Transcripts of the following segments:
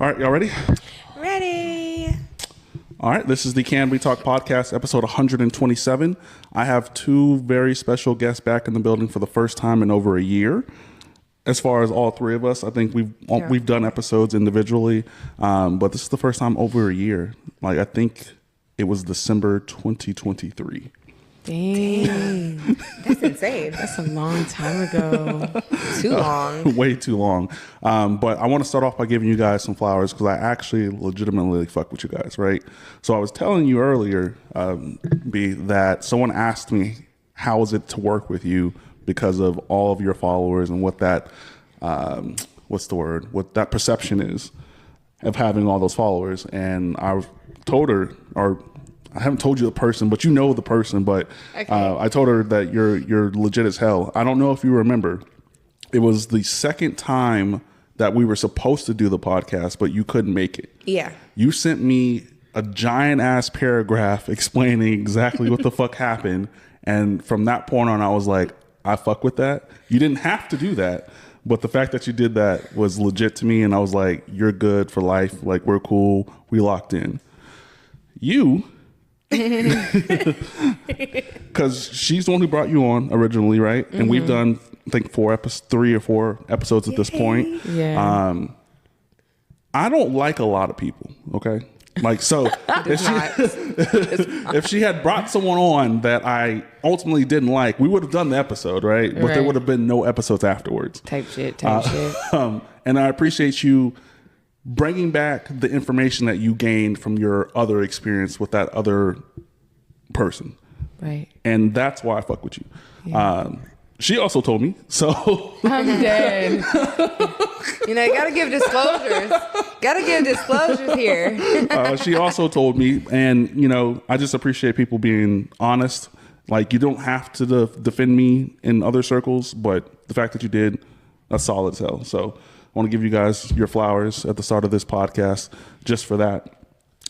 All right, y'all ready? Ready. All right, this is the Can We Talk podcast, episode 127. I have two very special guests back in the building for the first time in over a year. As far as all three of us, I think we've done episodes individually, but this is the first time over a year. Like, I think it was December 2023. Dang. That's insane. That's a long time ago. Too long. Way too long. But I want to start off by giving you guys some flowers because I actually legitimately fuck with you guys, right? So I was telling you earlier, B, that someone asked me, how is it to work with you because of all of your followers and what that, what that perception is of having all those followers. And I told her, or I haven't told you the person, but you know the person. But okay. I told her that you're legit as hell. I don't know if you remember. It was the second time that we were supposed to do the podcast, but you couldn't make it. Yeah. You sent me a giant ass paragraph explaining exactly what the fuck happened. And from that point on, I was like, I fuck with that. You didn't have to do that. But the fact that you did that was legit to me. And I was like, you're good for life. Like, we're cool. We locked in. You... because she's the one who brought you on originally, right? And we've done, I think, 3 or 4 episodes at this point. Yeah. I don't like a lot of people, okay? Like, so if she had brought someone on that I ultimately didn't like, we would have done the episode, right? But there would have been no episodes afterwards. Type shit. And I appreciate you bringing back the information that you gained from your other experience with that other person. Right. And that's why I fuck with you. Yeah. She also told me, so. I'm dead. You gotta give disclosures. Gotta give disclosures here. She also told me, and, I just appreciate people being honest. Like, you don't have to defend me in other circles, but the fact that you did, that's solid as hell. So I want to give you guys your flowers at the start of this podcast just for that.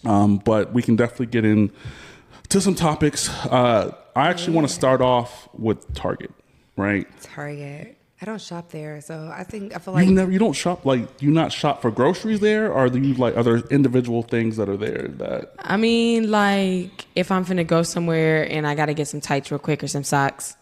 But we can definitely get into some topics. I actually want to start off with Target, right? Target. I don't shop there, so I feel like you don't shop, like, you not shop for groceries there, or do you, like, are there individual things that are there that? I mean, like, if I'm finna go somewhere and I gotta get some tights real quick or some socks.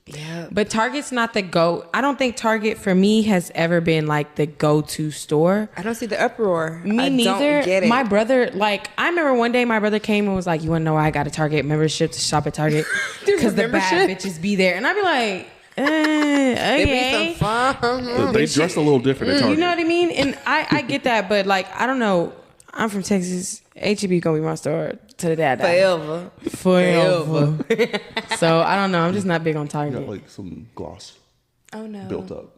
Yeah. But Target's not the go. I don't think Target for me has ever been like the go-to store. I don't see the uproar. Me neither. Don't get it. My brother, like, I remember one day my brother came and was like, you want to know why I got a Target membership to shop at Target? Because the bad bitches be there. And I'd be like, okay. It'd be some fun. They dress a little different at Target. You know what I mean? And I get that, but, like, I don't know. I'm from Texas. H-E-B gonna be my store to the day I Forever. So I don't know. I'm just not big on Target. You got, like, some gloss. Oh no. Built up.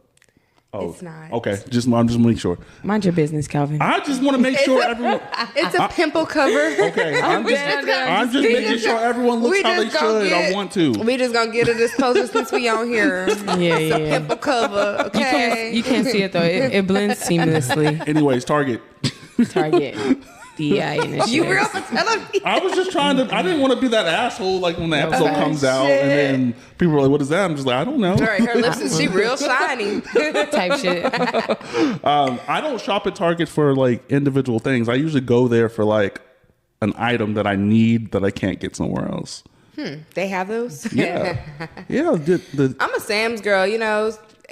Oh, it's not. Okay, I'm just making sure. Mind your business, Calvin. I just want to make sure everyone. It's a pimple cover. Okay, I'm just making sure everyone looks how they should. I want to. We just gonna get a disclosure since we on here. Yeah. It's a pimple cover. Okay. You can't see it though. It blends seamlessly. Anyways, Target. DI initiatives. You real for telling me? I was just trying to. I didn't want to be that asshole. Like when the episode comes out, and then people are like, "What is that?" I'm just like, "I don't know." Right, her lips is she real shiny type shit. I don't shop at Target for like individual things. I usually go there for like an item that I need that I can't get somewhere else. They have those. Yeah. I'm a Sam's girl.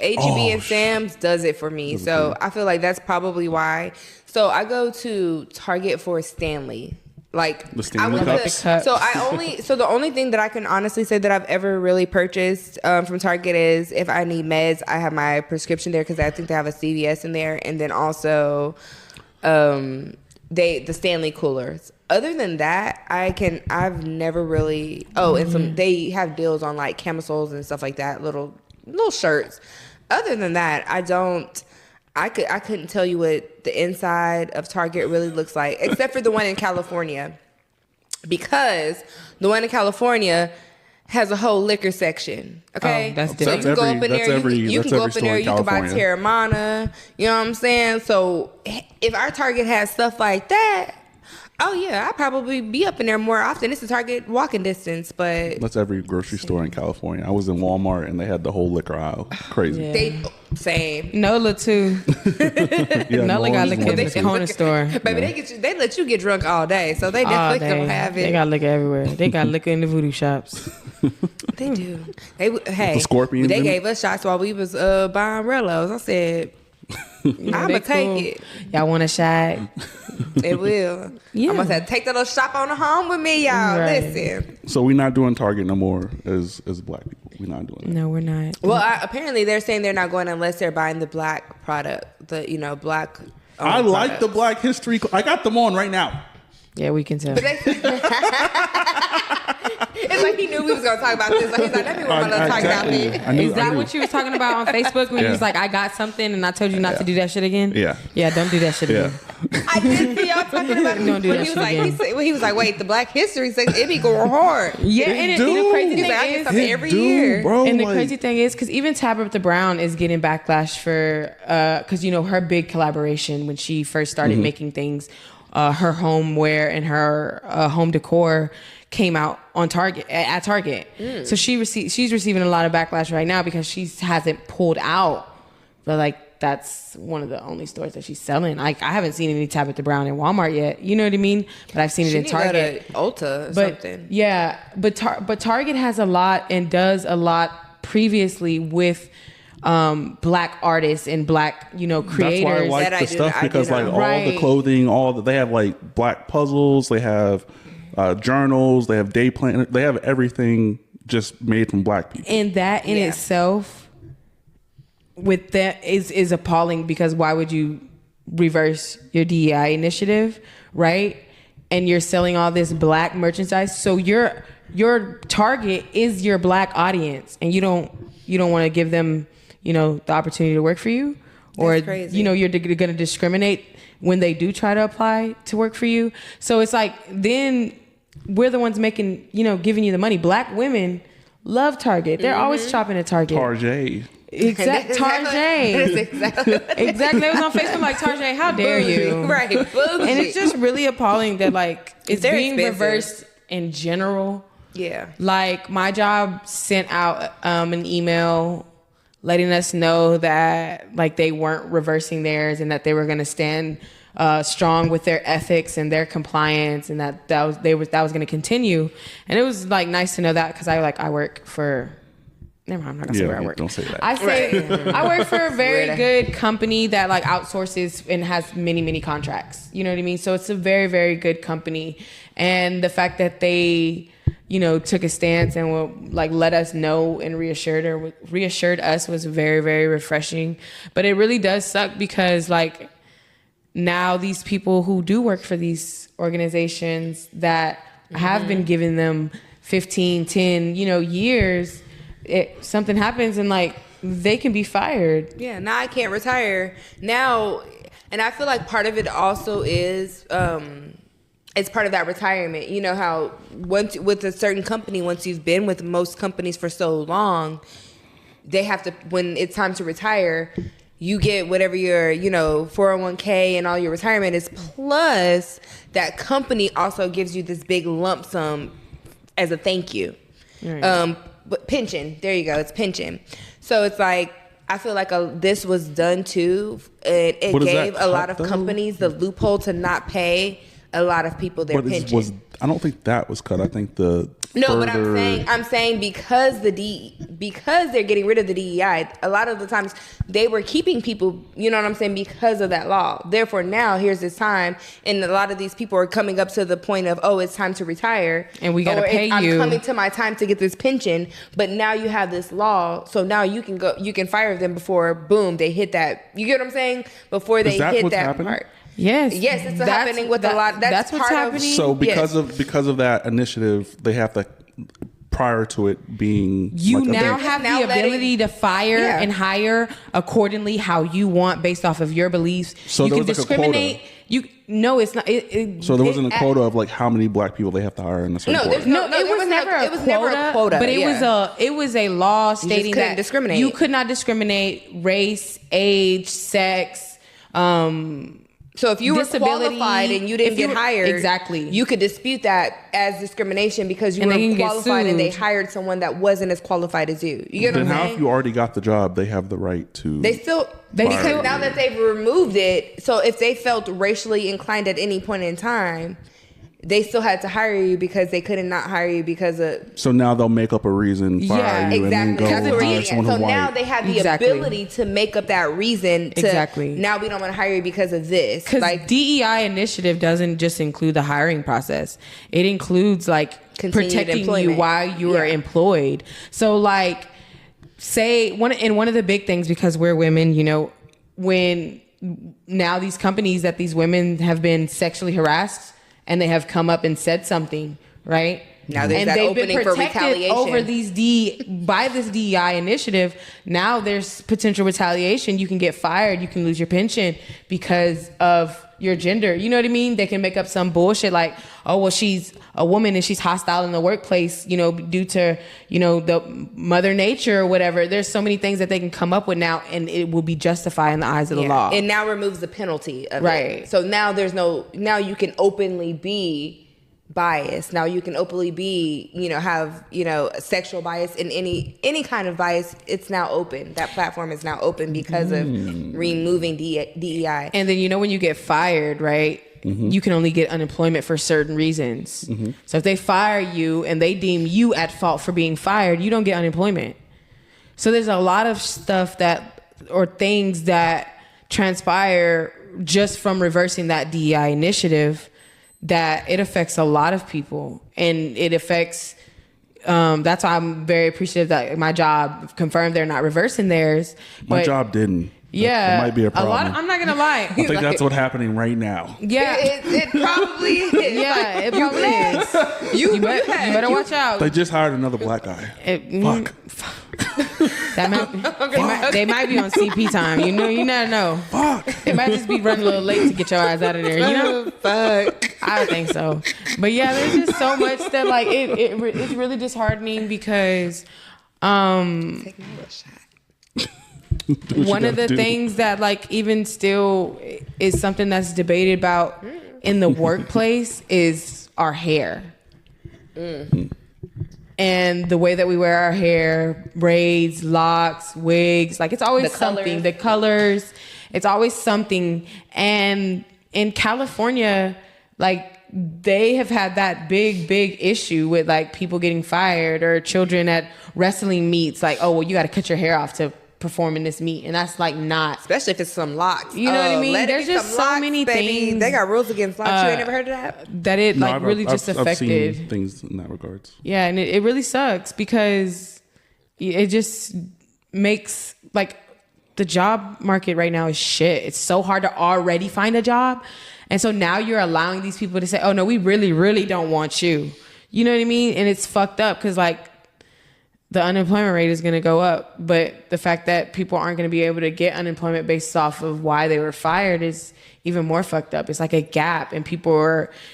H-E-B and Sam's does it for me. So I feel like that's probably why. So I go to Target for Stanley. Like the Stanley cups. So the only thing that I can honestly say that I've ever really purchased from Target is if I need meds, I have my prescription there because I think they have a CVS in there, and then also the Stanley coolers. Other than that, I've never really they have deals on like camisoles and stuff like that, little shirts. Other than that, I couldn't tell you what the inside of Target really looks like, except for the one in California, because the one in California has a whole liquor section. Okay, that's so you can go up in there. You can go up in there. You can buy Terramana. You know what I'm saying? So if our Target has stuff like that, Oh yeah, I probably be up in there more often. It's a Target walking distance, but That's every grocery store in California. I was in Walmart and they had the whole liquor aisle. Crazy. Yeah. they same. Nola too. Yeah, Nola got liquor in Lawrence the is one. corner store. Baby, they let you get drunk all day, so they All definitely don't day. have They it. got liquor everywhere. They got liquor in the voodoo shops. They do. Hey, the scorpions they in gave us shots while we was buying Rellos. I said, I'ma They take cool. it. Y'all want a shot? It will. Yeah. I'm gonna say, take that little shop on the home with me, y'all. Right. Listen. So we're not doing Target no more as black people. We're not doing that. No, we're not. Well, apparently they're saying they're not going unless they're buying the black product, black. I like the Black History. I got them on right now. Yeah, we can tell. But it's like he knew we was gonna talk about this. Like he's like, let me wear my little Target outfit. I knew- Is that I knew. what you was talking about on Facebook when you Yeah. was like, I got something and I told you not to do that shit again? Yeah. Yeah, don't do that shit Yeah. again. I did see y'all talking about it. Don't do When that he was shit like, again. he was like, wait, the Black History says it be going hard. Yeah, and the crazy He's thing like, I get is, something every year. bro. and the like, crazy thing is, because even Tabitha Brown is getting backlash for, because her big collaboration when she first started making things, her homeware and her home decor came out on Target at Target. So she's receiving a lot of backlash right now because she hasn't pulled out. But like that's one of the only stores that she's selling. Like I haven't seen any Tabitha Brown in Walmart yet. You know what I mean? But I've seen it in Target. Ulta or But something. yeah, but Target has a lot and does a lot previously with black artists and black creators. That's why I like That I the do stuff not- I do because like not. all the Right. clothing, they have like black puzzles, they have journals, they have day plan, they have everything just made from black people. And that in Yeah. itself with that is appalling because why would you reverse your DEI initiative, right? And you're selling all this black merchandise. So your target is your black audience and you don't want to give them, the opportunity to work for you or That's crazy. you're going to discriminate when they do try to apply to work for you. So it's like then we're the ones making, giving you the money. Black women love Target. They're always shopping at Target. Tarjay. Exactly. Tarjay. Exactly. It was on Facebook like, Tarjay, how dare you? Right. Bougie. And it's just really appalling that like it's They're being expensive. reversed in general. Yeah. Like my job sent out an email letting us know that like they weren't reversing theirs and that they were going to stand strong with their ethics and their compliance and that was going to continue. And it was like nice to know that because I work for. Never mind, I'm not gonna say where I work. Don't say that. I say I work for a very Weird. good company that like outsources and has many cacontracts. You know what I mean? So it's a very, very good company. And the fact that they, took a stance and will like let us know and reassured us was very, very refreshing. But it really does suck because like now these people who do work for these organizations that have been giving them 15, 10, years, something happens and like they can be fired. Yeah, now I can't retire. Now, and I feel like part of it also is it's part of that retirement. You know how once with a certain company, once you've been with most companies for so long, they have to, when it's time to retire, you get whatever your 401k and all your retirement is, plus that company also gives you this big lump sum as a thank you. Right. But pension, there you go, it's pension. So it's like I feel like this was done too. It But is gave that a lot cut, of though? companies the loophole to not pay a lot of people their But pension. I don't think that was cut. I think But I'm saying because because they're getting rid of the DEI, a lot of the times they were keeping people, you know what I'm saying, because of that law. Therefore now here's this time and a lot of these people are coming up to the point of, oh, it's time to retire. And we gotta Or pay I'm you. coming to my time to get this pension, but now you have this law, so now you can fire them before boom, they hit that. You get what I'm saying? Before they that hit what's that happening? part. Yes. Yes, it's happening with a lot. That's what's part of- happening. So because Yes. of that initiative, they have to, prior to it being You like a now big- have Now the letting- ability to fire Yeah. and hire accordingly how you want based off of your beliefs. So you there can was like a quota. discriminate. It's not. So there wasn't a quota of like how many black people they have to hire in a certain No, quarter. there's No, there it was never a quota. But it was a law stating couldn't that discriminate. you could not discriminate race, age, sex, So if you were disability, qualified and you didn't get hired, exactly, you could dispute that as discrimination because you And were they can get qualified and they sued. hired someone that wasn't as qualified as you. You get Then what I'm how saying? if you already got the job, they have the right to. They still because now that they've removed it, so if they felt racially inclined at any point in time, they still had to hire you because they couldn't not hire you because of So now they'll make up a reason, fire Yeah, you, and then exactly. go That's what we're hire getting someone at. So who's now white. they have the Exactly. ability to make up that reason. To, Exactly. Now we don't want to hire you because of this. Because Like DEI initiative doesn't just include the hiring process. It includes like Continued protecting you employment. while you are Yeah. employed. So like say one of the big things, because we're women, you know, when now these companies that these women have been sexually harassed and they have come up and said something, right? Now there's that opening for retaliation. over by this DEI initiative. Now there's potential retaliation. You can get fired. You can lose your pension because of your gender. You know what I mean? They can make up some bullshit like, oh, well, she's a woman and she's hostile in the workplace, you know, due to, you know, the mother nature or whatever. There's so many things that they can come up with now and it will be justified in the eyes of the law. It now removes the penalty of Right. it. So now now you can openly be biased. Now you can openly be, you know, have, you know, sexual bias and any kind of bias. It's now open. That platform is now open because of removing DEI. And then, you know, when you get fired, right, you can only get unemployment for certain reasons. So if they fire you and they deem you at fault for being fired, you don't get unemployment. So there's a lot of stuff things that transpire just from reversing that DEI initiative that it affects a lot of people. And it affects, that's why I'm very appreciative that my job confirmed they're not reversing theirs. My job didn't. Yeah, That might be a problem. I'm not gonna lie. I think that's what's happening right now. Yeah, It probably is. yeah, it probably is. You better watch out. They just hired another black guy. Fuck. They might be on CP time. You never know. Fuck. It might just be running a little late to get your ass out of there. You know? Fuck. I would think so. But yeah, there's just so much that like it's really disheartening because Take me a shot. one of the things that like even still is something that's debated about in the workplace is our hair. And the way that we wear our hair, braids, locks, wigs, like it's always something. The colors, it's always something. And in California, like they have had that big issue with like people getting fired or children at wrestling meets. Like, oh, well, you got to cut your hair off to perform in this meet. And that's like not. Especially if it's some locks. You know what I mean? Let it There's be just some so locks, many baby. things. They got rules against locks. You ain't never heard of that? That it No, like really just I've affected. seen things in that regards. Yeah, and it really sucks because it just makes like the job market right now is shit. It's so hard to already find a job. And so now you're allowing these people to say, oh no, we really, really don't want you. You know what I mean? And it's fucked up because like the unemployment rate is going to go up. But the fact that people aren't going to be able to get unemployment based off of why they were fired is even more fucked up. It's like a gap and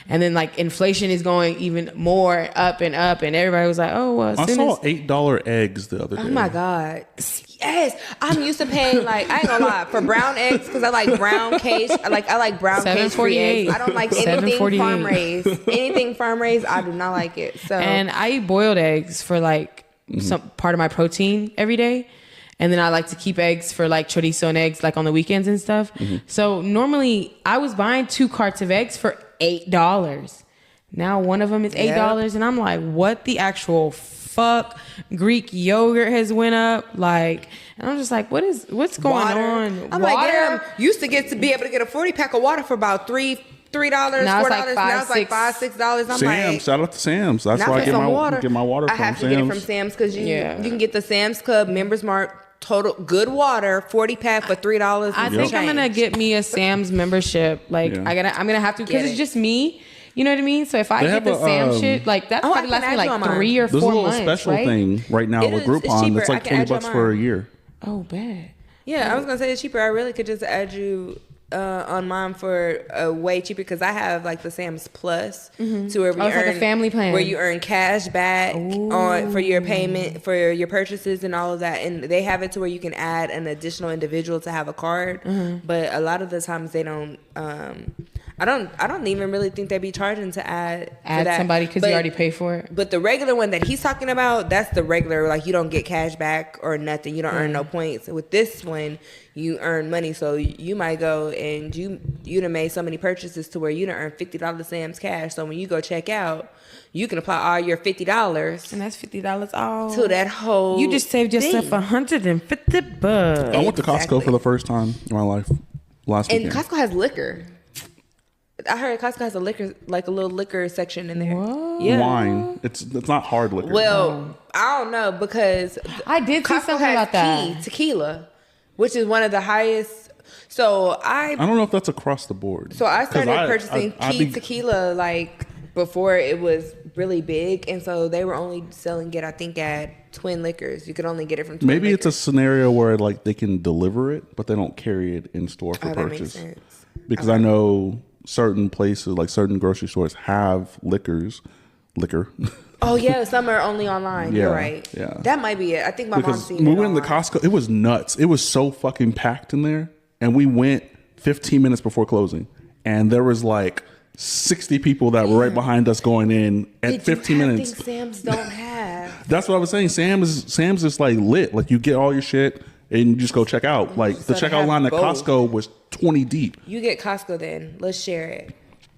and then like inflation is going even more up and up. And everybody was like, oh, well, I saw $8 eggs the other day. Oh my God. Yes. I'm used to paying like, I ain't gonna lie, for brown eggs, because I like brown cage. I like brown cage free eggs. I don't like anything farm raised. Anything farm raised, I do not like it. So And I eat boiled eggs for like some part of my protein every day. And then I like to keep eggs for like chorizo and eggs like on the weekends and stuff. So normally I was buying 2 carts of eggs for $8. Now one of them is $8 and I'm like, what the actual fuck? Greek yogurt has went up. Like, and I'm just like, what's going on? I'm like, damn, used to be able to get a 40-pack of water for about $3, $4. Now it's like Now it's like $5, $6. I'm Sam's, like, shout out to Sam's. That's not where I for get some my water. get my water from. I have to Sam's. get it from Sam's because you can get the Sam's Club Members Mark total good water 40-pack for $3. I think I'm gonna get me a Sam's membership. Like I'm gonna have to because it's just me. You know what I mean? So if I They get the have a, Sam shit, like that's probably last me like 3 or 4 months. There's a little special right? thing right now with Groupon. cheaper. It's like I can add you $20 on for a mine. year. Oh, bad. Yeah, I was gonna say it's cheaper. I really could just add you on mine for way cheaper because I have like the Sam's Plus to where we it's earn like a family plan where you earn cash back on for your payment for your purchases and all of that, and they have it to where you can add an additional individual to have a card, but a lot of the times they don't. I don't even really think they'd be charging to add for that. somebody because you already pay for it. But the regular one that he's talking about, that's the regular, like you don't get cash back or nothing. You don't earn no points. With this one, you earn money. So you might go and you done made so many purchases to where you done earn $50 Sam's cash. So when you go check out, you can apply all your $50. And that's $50 all. To that whole You just saved yourself thing. $150. I went to Costco for the first time in my life last And weekend. Costco has liquor. I heard Costco has a liquor, like a little liquor section in there. What? Yeah. Wine. It's not hard liquor. Well, I don't know because I did see Costco something has about that. tequila, which is one of the highest. So I don't know if that's across the board. So I 'Cause started purchasing I'd be- tequila like before it was really big, and so they were only selling it, I think, at Twin Liquors. You could only get it from Twin Maybe it's a Liquors. scenario where like they can deliver it, but they don't carry it in store for Oh, that makes purchase. sense. Because I know certain places, like certain grocery stores, have liquor. Oh yeah, some are only online. Yeah, You're right. yeah. That might be it. I think my mom's Because seen when we it went into online. Costco, it was nuts. It was so fucking packed in there, and we went 15 minutes before closing, and there was like 60 people that were right behind us going in at Did 15 you have minutes. things Sam's don't have? That's what I was saying. Sam's is like lit. Like you get all your shit and you just go check out. Like So the they checkout have line at both. Costco was 20 deep. You get Costco then. Let's share it.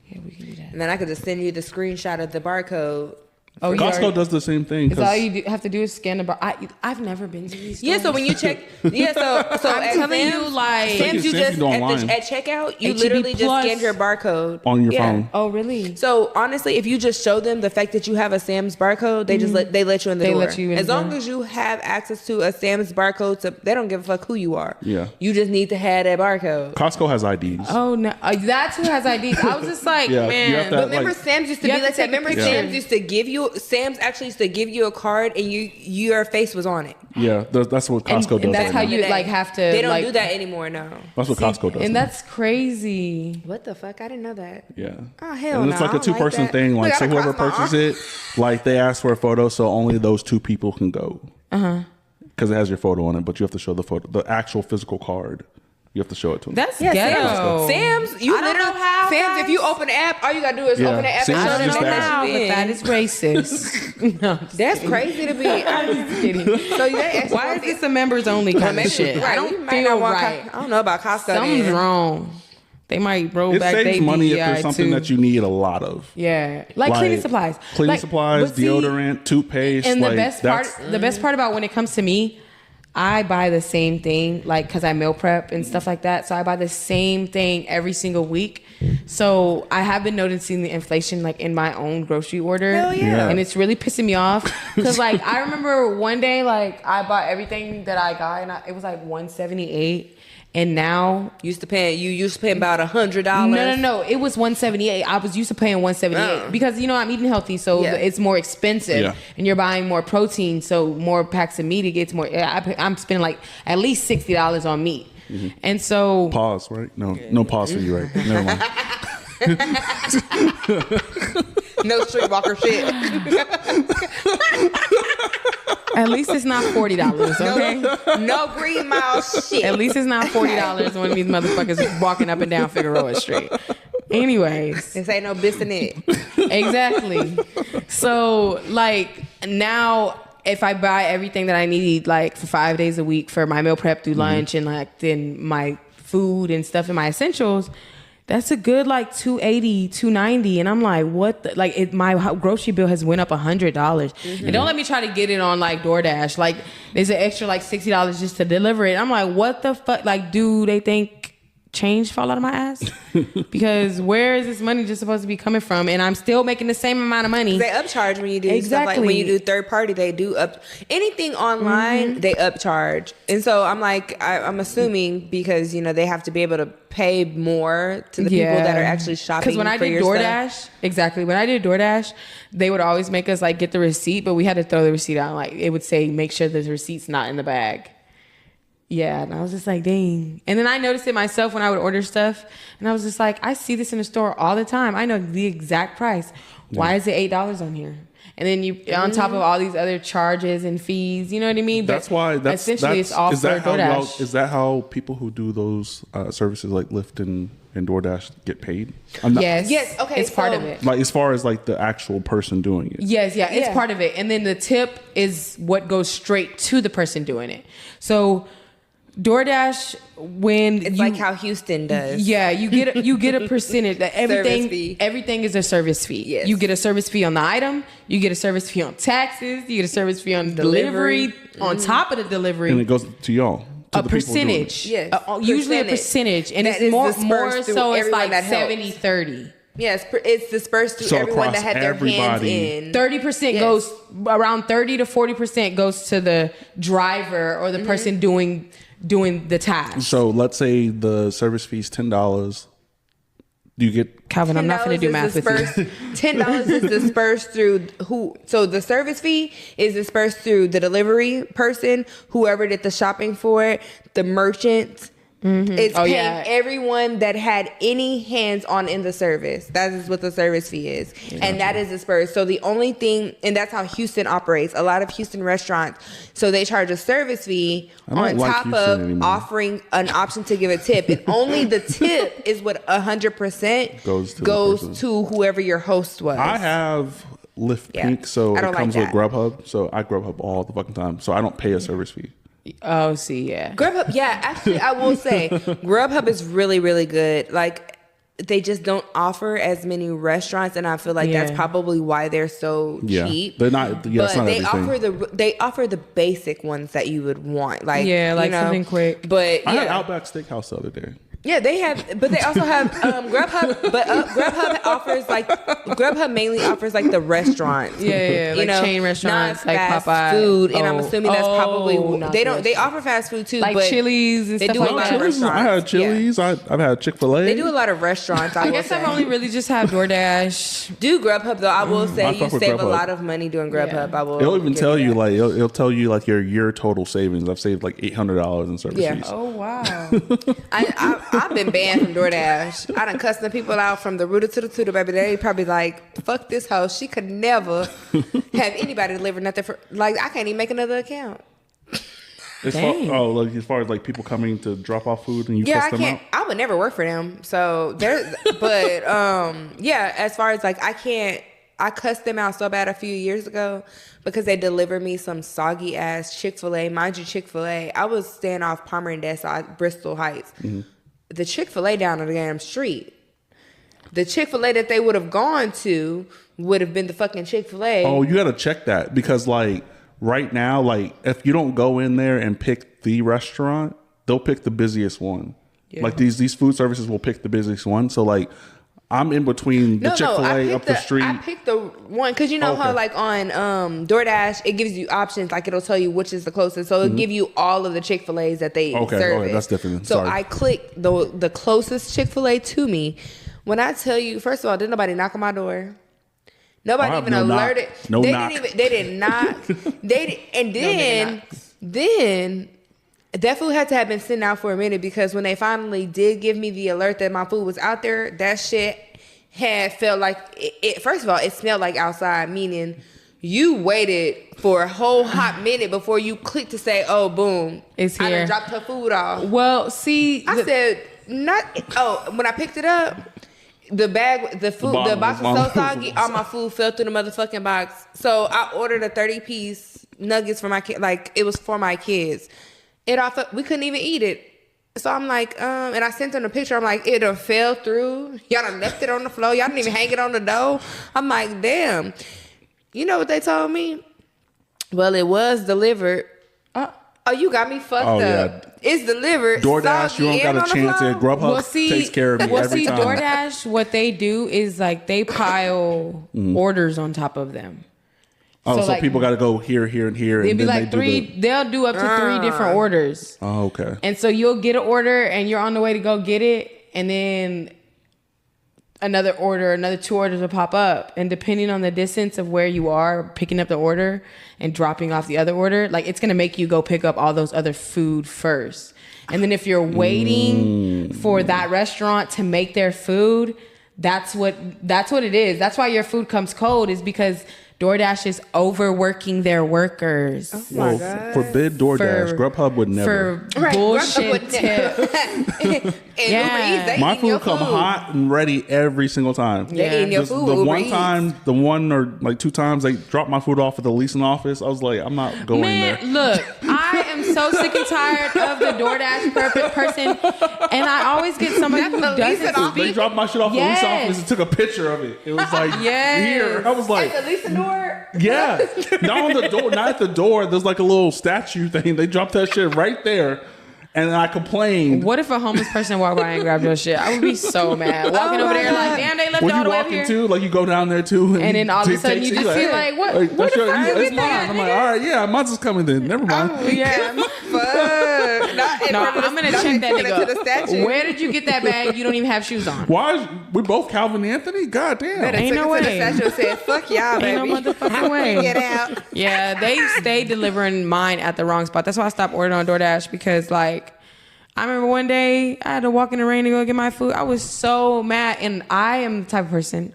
Yeah, we can do that. And then I could just send you the screenshot of the barcode. Oh, you Costco already- does the same thing. Is all you have to do is scan the bar. I've never been to these stores. Yeah, so when you check, so I'm at telling you, Sam's- like- Sam's, you Sam's just you do online. at checkout, you HEB literally just Plus. scanned your barcode on your Yeah. phone. Oh, really? So honestly, if you just show them the fact that you have a Sam's barcode, they just let you in the They door. let you in as the long door. as you have access to a Sam's barcode, they don't give a fuck who you are. Yeah. you just need to have that barcode. Costco has IDs. Oh no, that's who has IDs. I was just like, Yeah, you man. have to But have, remember, like- Sam's used to You be have to like that. take a Remember, picture. Sam's actually used to give you a card and your face was on it. Yeah, that's what Costco does. and that's right how now. you like have to. They don't like, do that anymore now. That's what Costco does. And now. that's crazy. What the fuck? I didn't know that. Yeah. Oh, hell And it's no, like I a don't 2-person like that. thing. Like, Look, I so whoever crossed my arm. purchases it, like they ask for a photo, so only those 2 people can go. Because it has your photo on it, but you have to show the photo, the actual physical card. You have to show it to them. That's Yeah, ghetto. Sam's, you I don't literally know how, Sam's. If guys. you open the app, all you gotta do is Yeah, open the app Sam's and I show is them just don't know that that. how, you but in. that is racist. No, I'm just That's kidding. crazy to be. I'm just kidding. So they actually Why is this a members only kind of shit? I you don't might feel not want right. I don't know about Costco. Something's then. wrong. They might roll It back saves their money if DEI there's something too. that you need a lot of. Yeah, like cleaning supplies. Cleaning Like, supplies, but see, deodorant, toothpaste. And like, the best part about when it comes to me, I buy the same thing, like because I meal prep and stuff like that. So I buy the same thing every single week. So I have been noticing the inflation like in my own grocery order. Hell yeah. And it's really pissing me off because like I remember one day like I bought everything that I got and it was like $178. And now You used to pay about $100. no. It was $178. I was used to paying $178 because I'm eating healthy, so Yeah. it's more expensive, Yeah. and you're buying more protein, so more packs of meat. It gets more. I'm spending like at least $60 on meat, and so Pause, right? No pause for you, right? Never mind. No streetwalker shit. at least it's not $40. Okay, No Green Mile shit. at least it's not $40 when these motherfuckers walking up and down Figueroa Street. Anyways. This ain't no biscuit. Exactly. So like now if I buy everything that I need like for 5 days a week for my meal prep through lunch and like then my food and stuff and my essentials, that's a good like $280, $290, and I'm like, what? My grocery bill has went up $100, and don't let me try to get it on like DoorDash. Like, there's an extra like $60 just to deliver it. I'm like, what the fuck? Like, do they think change fall out of my ass? Because where is this money just supposed to be coming from? And I'm still making the same amount of money. They upcharge when you do stuff like when you do third party. They do up anything online. They upcharge, and so I'm like, I'm assuming because they have to be able to pay more to the people that are actually shopping. Because when I for did your DoorDash, stuff. exactly. When I did DoorDash, they would always make us like get the receipt, but we had to throw the receipt out. Like it would say, make sure the receipt's not in the bag. Yeah, and I was just like, dang. And then I noticed it myself when I would order stuff, and I was just like, I see this in the store all the time. I know the exact price. Why is it $8 on here? And then you on top of all these other charges and fees, you know what I mean? That's why. Essentially it's all for DoorDash. Is that how people who do those services like Lyft and DoorDash get paid? Yes. Okay, it's part of it. Like as far as like the actual person doing it. Yes, it's part of it. And then the tip is what goes straight to the person doing it. So DoorDash, when it's like how Houston does. Yeah, you get a percentage. That everything is a service fee. Yes. You get a service fee on the item. You get a service fee on taxes. You get a service fee on delivery. On top of the delivery, and it goes to y'all. A percentage. Yes. Usually a percentage, and that it's more so it's like 70-30. Yes, it's dispersed through everyone that had their hands in. 30% goes around 30 to 40% goes to the driver or the person doing the task. So let's say the service fee is $10. Do you get Calvin? I'm not going to do math with you. $10 is dispersed through who? So the service fee is dispersed through the delivery person, whoever did the shopping for it, the merchant. It's paying everyone that had any hands on in the service. That is what the service fee is. And that is dispersed. So the only thing, and that's how Houston operates. A lot of Houston restaurants, so they charge a service fee on top of offering an option to give a tip. And only the tip is what 100% goes to whoever your host was. I have Lyft Pink, so it comes with Grubhub. So I Grubhub all the fucking time. So I don't pay a service fee. Oh, see, yeah. Grubhub, actually, I will say Grubhub is really, really good. Like, they just don't offer as many restaurants, and I feel like that's probably why they're so cheap. They're not. Yeah, but they offer the basic ones that you would want, like something quick. But I had Outback Steakhouse the other day. Yeah, they have, but they also have Grubhub. But Grubhub mainly offers like the restaurants. Yeah, like chain restaurants, like fast Popeye. food, and I'm assuming that's probably they offer fast food too, like but Chili's and they stuff do like a lot that. of restaurants. I had Chili's. I've had Chick-fil-A. They do a lot of restaurants. I guess I've only really just had DoorDash. Do Grubhub though? I will say you save a lot of money doing Grubhub. I will. It'll even tell you like it'll tell you like your total savings. I've saved like $800 in service fees. Oh wow. I've been banned from DoorDash. I done cussed the people out from the rooter to the tutor, baby. They probably like, fuck this house. She could never have anybody deliver nothing for, like, I can't even make another account. As far as like people coming to drop off food and you cuss them out? I would never work for them. So there's, but as far as like, I cussed them out so bad a few years ago because they delivered me some soggy ass Chick-fil-A. Mind you, Chick-fil-A, I was staying off Palmer and Dessa, Bristol Heights. The Chick-fil-A down on the damn street. The Chick-fil-A that they would have gone to would have been the fucking Chick-fil-A. Oh, you got to check that because like right now, like if you don't go in there and pick the restaurant, they'll pick the busiest one. Yeah. Like these food services will pick the busiest one. So like I'm in between the Chick-fil-A up the street. I picked the one because you know how like on DoorDash it gives you options, like it'll tell you which is the closest, so it'll give you all of the Chick-fil-A's that they service. Okay, that's different. So I clicked the closest Chick-fil-A to me. When I tell you, first of all, didn't nobody knock on my door. Nobody even alerted. They didn't knock. Then that food had to have been sitting out for a minute because when they finally did give me the alert that my food was out there, that shit had felt like it. First of all, it smelled like outside, meaning you waited for a whole hot minute before you clicked to say, "Oh, boom, it's here." I done dropped her food off. Well, see, I said not. Oh, when I picked it up, the box was so soggy, all my food fell through the motherfucking box. So I ordered a 30-piece nuggets for my kid. Like it was for my kids. We couldn't even eat it. So I'm like, and I sent them a picture. I'm like, it done fell through. Y'all done left it on the floor. Y'all didn't even hang it on the door. I'm like, damn. You know what they told me? Well, it was delivered. Oh, you got me fucked up. Yeah. It's delivered. DoorDash, you don't got a chance at Grubhub. Takes care of me every time. DoorDash, what they do is like they pile orders on top of them. Oh, so like, people got to go here, and here. It'd be like they'll do up to 3 different orders. Oh, okay. And so you'll get an order and you're on the way to go get it. And then another 2 orders will pop up. And depending on the distance of where you are picking up the order and dropping off the other order, like it's going to make you go pick up all those other food first. And then if you're waiting for that restaurant to make their food, that's what it is. That's why your food comes cold, is because DoorDash is overworking their workers. Oh my God. Forbid DoorDash. Grubhub would never. For bullshit tip. Yeah. My food come hot and ready every single time. They eating your food. The Uber one Eats. time, the one or like 2 times they dropped my food off at the leasing office, I was like, I'm not going there. Look, I am so sick and tired of the DoorDash person, and I always get somebody who doesn't They speak. dropped my shit off at the leasing Yes. office and took a picture of it. It was like, Yes. here. I was like, At the leasing door. yeah. Not on the door, not at the door. There's like a little statue thing. They dropped that shit right there. And I complained. What if a homeless person walked by and grabbed your shit? I would be so mad. Walking over there like, damn, they left When it all you the way walk up here. into, like you go down there too, And then all of a sudden you just see like, what? Where that's the fuck it's is mine. that? I'm like, all right, yeah, mine's is coming then. Never mind. Oh, yeah. Fuck. No, I'm gonna check that To the nigga. statue. Where did you get that bag? You don't even have shoes on. Why is we both Calvin Anthony? God damn. They Ain't took no it to the way. statue and said, fuck y'all, Ain't baby. no motherfucking way. Get out. Yeah, they stay delivering mine at the wrong spot. That's why I stopped ordering on DoorDash, because like I remember one day I had to walk in the rain to go get my food. I was so mad, and I am the type of person,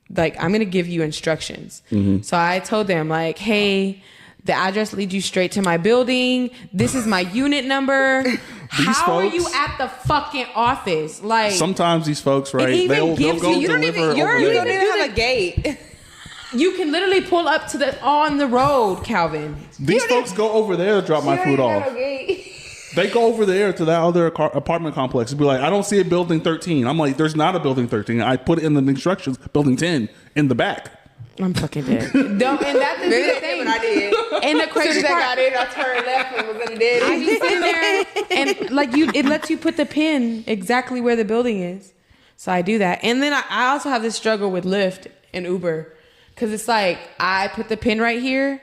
like, I'm gonna give you instructions. So I told them like, hey, the address leads you straight to my building. This is my unit number. How are you folks- at the fucking office? Like, Sometimes these folks, right? even They'll gives go you- you don't deliver You over don't there. even have a gate. you can literally pull up to the on the road, Calvin. These folks go over there to drop my food off. They go over there to that other apartment complex and be like, I don't see a building 13. I'm like, there's not a building 13. I put it in the instructions, building 10 in the back. I'm fucking dead. And that's the Maybe thing. what I did. And the As soon crazy as I part, got in, I turned left and was in the dead I end. be sitting there and like it lets you put the pin exactly where the building is. So I do that. And then I also have this struggle with Lyft and Uber, because it's like, I put the pin right here.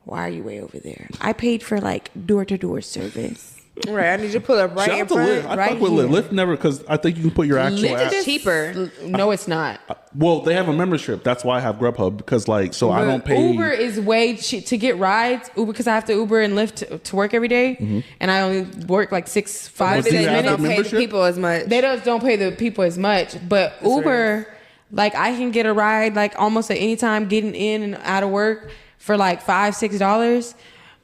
Why are you way over there? I paid for like door-to-door service. Right, I need you to pull up right Shout in out to front. Lyft. I right fuck with here. Lyft. Lyft never, because I think you can put your actual Lyft app. is cheaper. No, it's not. Well, they have a membership. That's why I have Grubhub, because like, so I don't pay. Uber is way cheap to get rides. Uber, because I have to Uber and Lyft to work every day, and I only work like 5 Maybe do 6 you they have just the minutes. don't pay the membership? people as much. They don't pay the people as much, but Uber, like I can get a ride like almost at any time, getting in and out of work for like $5-6.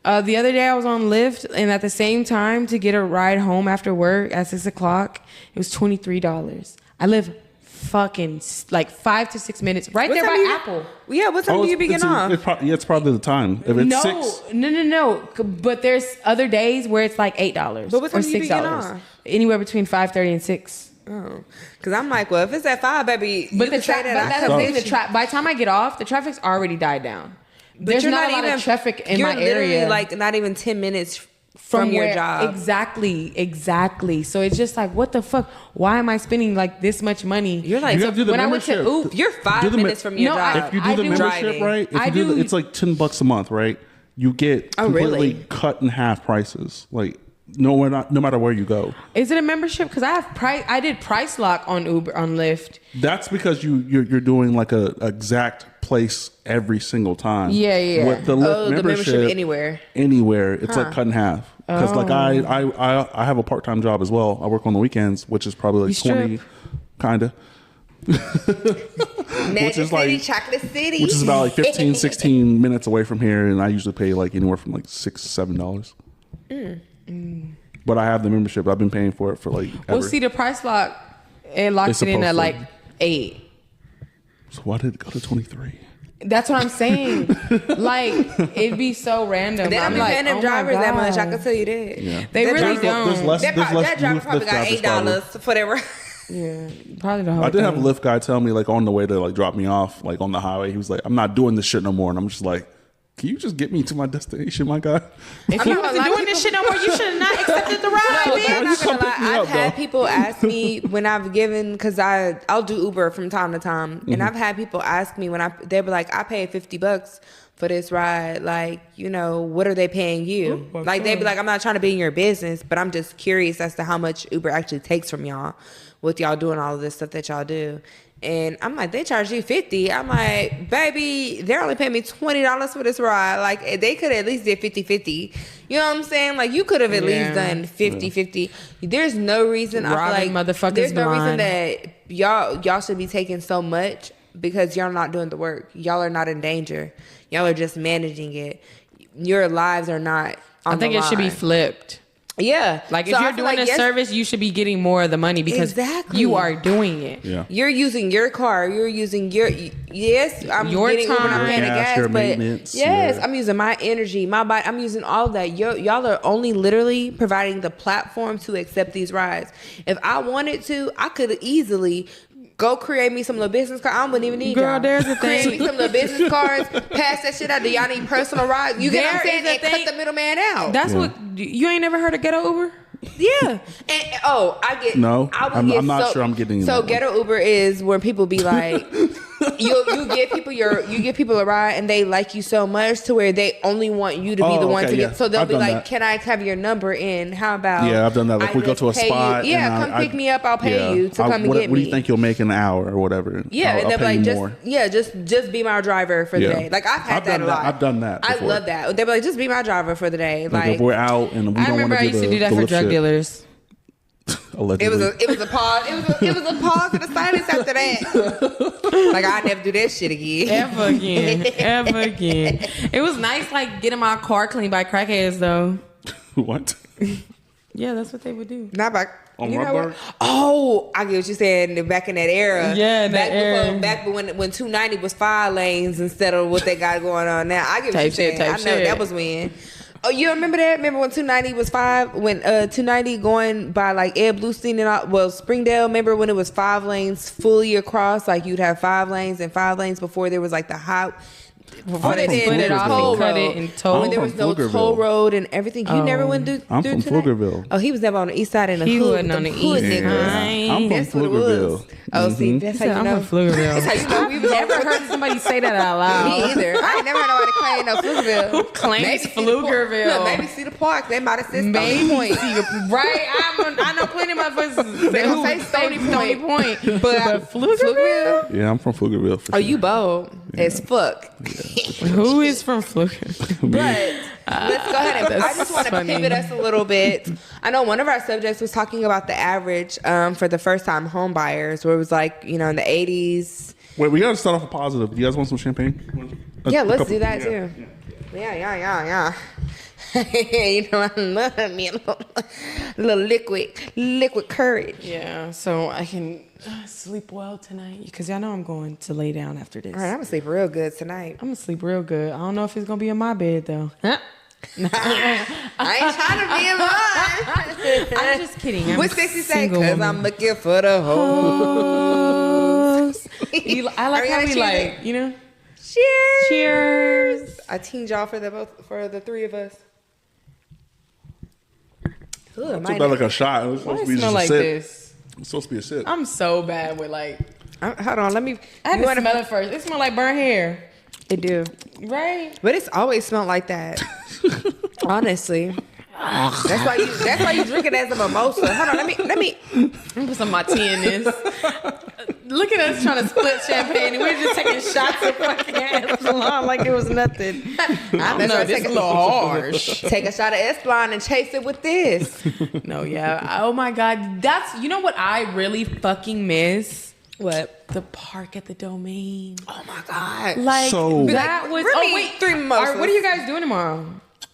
The other day I was on Lyft, and at the same time to get a ride home after work at 6 o'clock, it was $23. I live fucking like 5 to 6 minutes right What there time by do you- Apple. Yeah, what time do you be getting off? It's probably the time. If it's No, 6, no. But there's other days where it's like $8 But what or time do you be getting $6. off? Anywhere between 5:30 and 6. Oh, because I'm like, well, if it's at 5, baby, But you the can say but that. that's the thing. By the time I get off, the traffic's already died down. There's you're not a lot of traffic in you're my literally area. like not even 10 minutes from your where- job. Exactly. So it's just like, what the fuck? Why am I spending like this much money? You're like, You gotta do the when I went to membership. Uber, you're 5 minutes from your No, job. if you do I the do membership driving. right, if I you do, do- it's like $10 a month, right? You get Oh, completely really? cut in half prices. Like no matter where you go. is it a membership? Because I did price lock on Uber on Lyft. That's because you're doing like a exact place every single time. Yeah. With the Lyft Oh, the membership anywhere, it's like cut in half. Because like I have a part-time job as well. I work on the weekends, which is probably like You 20, kind of. Magic is City, like- Chocolate City. Which is about like 15, 16 minutes away from here, and I usually pay like anywhere from like $6-7. But I have the membership. I've been paying for it for like ever. Well, see, the price lock, it locks It's it in at supposed like to. 8. So why did it go to 23? That's what I'm saying. Like, it'd be so random. They don't I'm be like, paying them oh my drivers that much. I God. can tell you that. Yeah. They That really driver- don't. There's less. That, There's less that driver Lyft probably got drivers probably. $8 for their ride. Yeah, probably the whole I did have a thing. Lyft guy tell me like on the way to like drop me off like on the highway. He was like, "I'm not doing this shit no more," and I'm just like, "Can you just get me to my destination, my guy?" If you wasn't doing this shit no more, you should have not accepted the ride, No, bitch. I'm not gonna Come lie. pick me I've up, had though. people ask me when I've given, because I'll do Uber from time to time, and I've had people ask me when they were like, I paid $50 for this ride, like, you know, what are they paying you? Like, they'd be like, I'm not trying to be in your business, but I'm just curious as to how much Uber actually takes from y'all with y'all doing all of this stuff that y'all do. And I'm like, they charge you $50. I'm like, baby, they're only paying me $20 for this ride. Like, they could at least did 50-50. You know what I'm saying? Like, you could have at least done 50-50. There's no reason. I feel like motherfuckers there's no reason blind. that y'all should be taking so much because y'all not doing the work. Y'all are not in danger. Y'all are just managing it. Your lives are not on I think the it should be line. flipped. Yeah. Like, So if I you're feel doing like, a service, you should be getting more of the money because Exactly. you are doing it. Yeah. You're using your car. You're using your I'm Your getting Uber and I'm time. paying the Gas, gas, your but maintenance, yes, your- I'm using my energy, my body. I'm using all of that. Y'all are only literally providing the platform to accept these rides. If I wanted to, I could easily go create me some little business card. I wouldn't even need Girl, y'all. there's a Create thing. me some little business cards. Pass that shit out. Do y'all need personal rides? You get what I'm There saying? is a And thing- cut the middleman out. That's what you ain't never heard of Ghetto Uber? Yeah, and I get No, I would I'm get not sure I'm getting in so that one. ghetto Uber is where people be like, you give people a ride and they like you so much to where they only want you to be the one okay, to yeah. get. So they'll I've be done like, that. "Can I have your number in? How about?" Yeah, I've done that. Like, I we go just to a pay you- spot. Yeah, and come pick me up. I'll pay you to come and get what me. do you think you'll make an hour or whatever? Yeah, I'll and they'll be pay like, you more. just be my driver for the Yeah. day. Like I've had I've that done a that. lot. I've done that I before. love that. They'll be like, just be my driver for the day. Like, if we're out and we I don't want remember to I used to do that for drug dealers. Allegedly. It was a pause. It was a pause and a silence after that. Like I never do that shit again. Ever again. It was nice, like, getting my car cleaned by crackheads, though. What? Yeah, that's what they would do. Not back. On You know Rutberg? what? Oh, I get what you're saying. Back in that era. Yeah, back that era. Back when 290 was 5 lanes instead of what they got going on now. I get what Type you're saying. shit, type I know shit. that was when. Oh, you remember that? Remember when 290 was 5? When 290 going by like Ed Bluestein and all, well, Springdale. Remember when it was 5 lanes fully across? Like you'd have 5 lanes and 5 lanes before there was like the hot. Before they from did Pflugerville. the Split it off and toll cut road. it and toll. When there I'm was from no Pflugerville. toll road and everything. You never went through. I'm through from 290? Pflugerville. Oh, he was never on the east side in the He hood. wasn't with on them the hood east niggas. side. I'm from That's what it was. Pflugerville. Oh, see, that's how you I'm know. from Pflugerville. That's how you know we was Never heard somebody say that out loud. Me either. I ain't never heard nobody claim no Pflugerville. Who claims Maybe Cedar Park. Pflugerville? Look, maybe Cedar Park. They might have said Stony Maybe Point. right? I know plenty of motherfuckers They who gonna say would Stony Stony Point. Point. But Pflugerville? Yeah, I'm from Pflugerville. For Oh, sure. you bold as fuck. Who is from Pflugerville? But let's go ahead and I just want to funny. pivot us a little bit. I know one of our subjects was talking about the average for the first time home buyers, where it was like, you know, in the 80s. Wait, we gotta start off with positive. You guys want some champagne? Yeah, A let's couple- do that yeah, too. yeah. Yeah. You know, I love me a little liquid courage. Yeah, so I can sleep well tonight because y'all know I'm going to lay down after this. All right, I'm gonna sleep real good tonight. I'm gonna sleep real good. I don't know if it's gonna be in my bed though. Huh? I ain't trying to be in mine. I'm just kidding. I'm What 60 say? single Cause woman. I'm looking for the hoes. I like Are we how gonna we cheers like, it? you know. Cheers. Cheers. I teamed y'all for the 3 of us. Ooh, Took that like a shot. It was Why supposed it to be smell just a like sip. this? It's supposed to be a sip. I'm so bad with like. hold on, let me. I had you to wanna- smell it first. It smell like burnt hair, It do, right? but it's always smelled like that. Honestly, that's why you drink it as a mimosa. Hold on, let me. Put some my tea in this. Look at us trying to split champagne, and we're just taking shots of fucking Esplanade like it was nothing. I don't know. This is a little harsh. Take a shot of Esplanade and chase it with this. No, yeah. Oh my God, that's you know what I really fucking miss. What? The park at the Domain. Oh my god! Like So- that Be was. like, Oh bring me wait, 3 mimosas. All right, what are you guys doing tomorrow?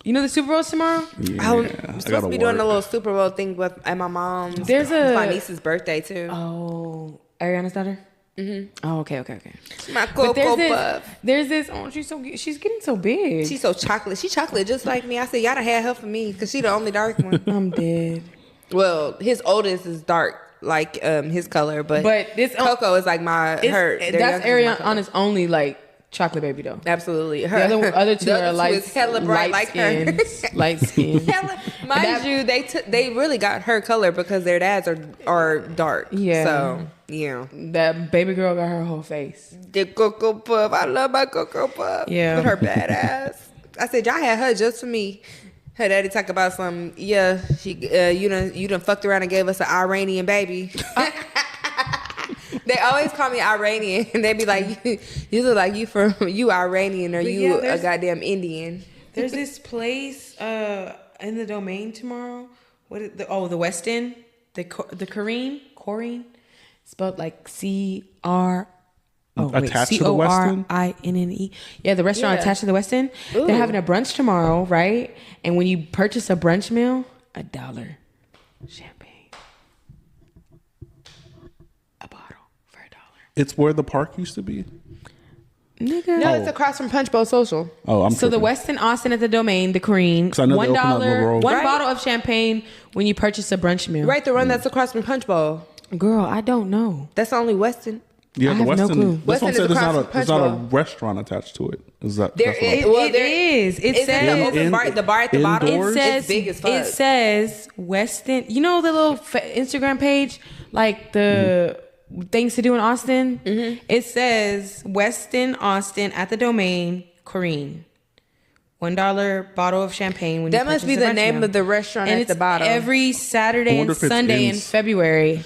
You know the Super Bowl's tomorrow. Yeah, I'm I supposed gotta to be doing work. a little Super Bowl thing with at my mom's. There's it's my a- niece's birthday too. Oh, Ariana's daughter. Mm-hmm. Oh, okay. My But Cocoa Puff. there's this. Oh, she's getting so big. She's so chocolate. She chocolate just like me. I said, y'all done had her for me because she the only dark one. I'm dead. Well, his oldest is dark, like his color, but this Coco is like her. their That's youngest is my color. Ariana's only like chocolate baby though. Absolutely. The Her, other two the are light, is hella bright like her. light skin. Mind you, they really got her color because their dads are dark. Yeah. So Yeah. That baby girl got her whole face. The Cocoa Puff. I love my Cocoa Puff. Yeah. With her badass. I said, y'all had her just for me. Her daddy talk about some, yeah, she, you done fucked around and gave us an Iranian baby. They always call me Iranian. And they be like, you look like you Iranian or you a goddamn Indian. There's this place in the Domain tomorrow. What is the West End? The Karene? Spelled like C-R... Oh, wait, attached to the West End? Corine. Yeah, the restaurant attached to the West End. Ooh. They're having a brunch tomorrow, right? And when you purchase a brunch meal, $1 champagne. A bottle for $1. It's where the park used to be. Nigga. No, it's across from Punch Bowl Social. Oh, I'm so tripping. the West End Austin at the Domain, the Karene. $1, one bottle of champagne when you purchase a brunch meal. Right, the one that's across from Punch Bowl. Girl, I don't know. That's only Weston. Yeah, I the have Westin. no clue. That's what I'm saying. There's not a Bowl. restaurant attached to it. Is that? There that's what is. I'm- Well, It there is. It says the bar at the bottom. indoors? It says It's big as fuck. It says Weston. You know the little Instagram page, like the things to do in Austin. Mm-hmm. It says Weston Austin at the Domain, Karene. $1 bottle of champagne. When That you must be purchase a the brunch name meal. of the restaurant And at it's the bottom. every Saturday wonder and if it's Sunday in in- February.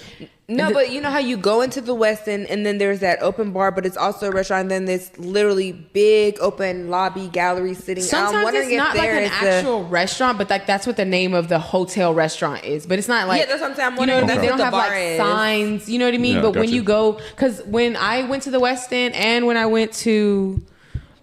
No, but you know how you go into the Westin and then there's that open bar, but it's also a restaurant. And then this literally big open lobby gallery sitting. I'm Sometimes wondering it's not if like there an is actual restaurant, but like that's what the name of the hotel restaurant is. But it's not like Yeah, that's what I'm saying. I'm you know, wondering they what don't the have bar like is. signs. You know what I mean? Yeah, but when gotcha. you go, because when I went to the West End and when I went to,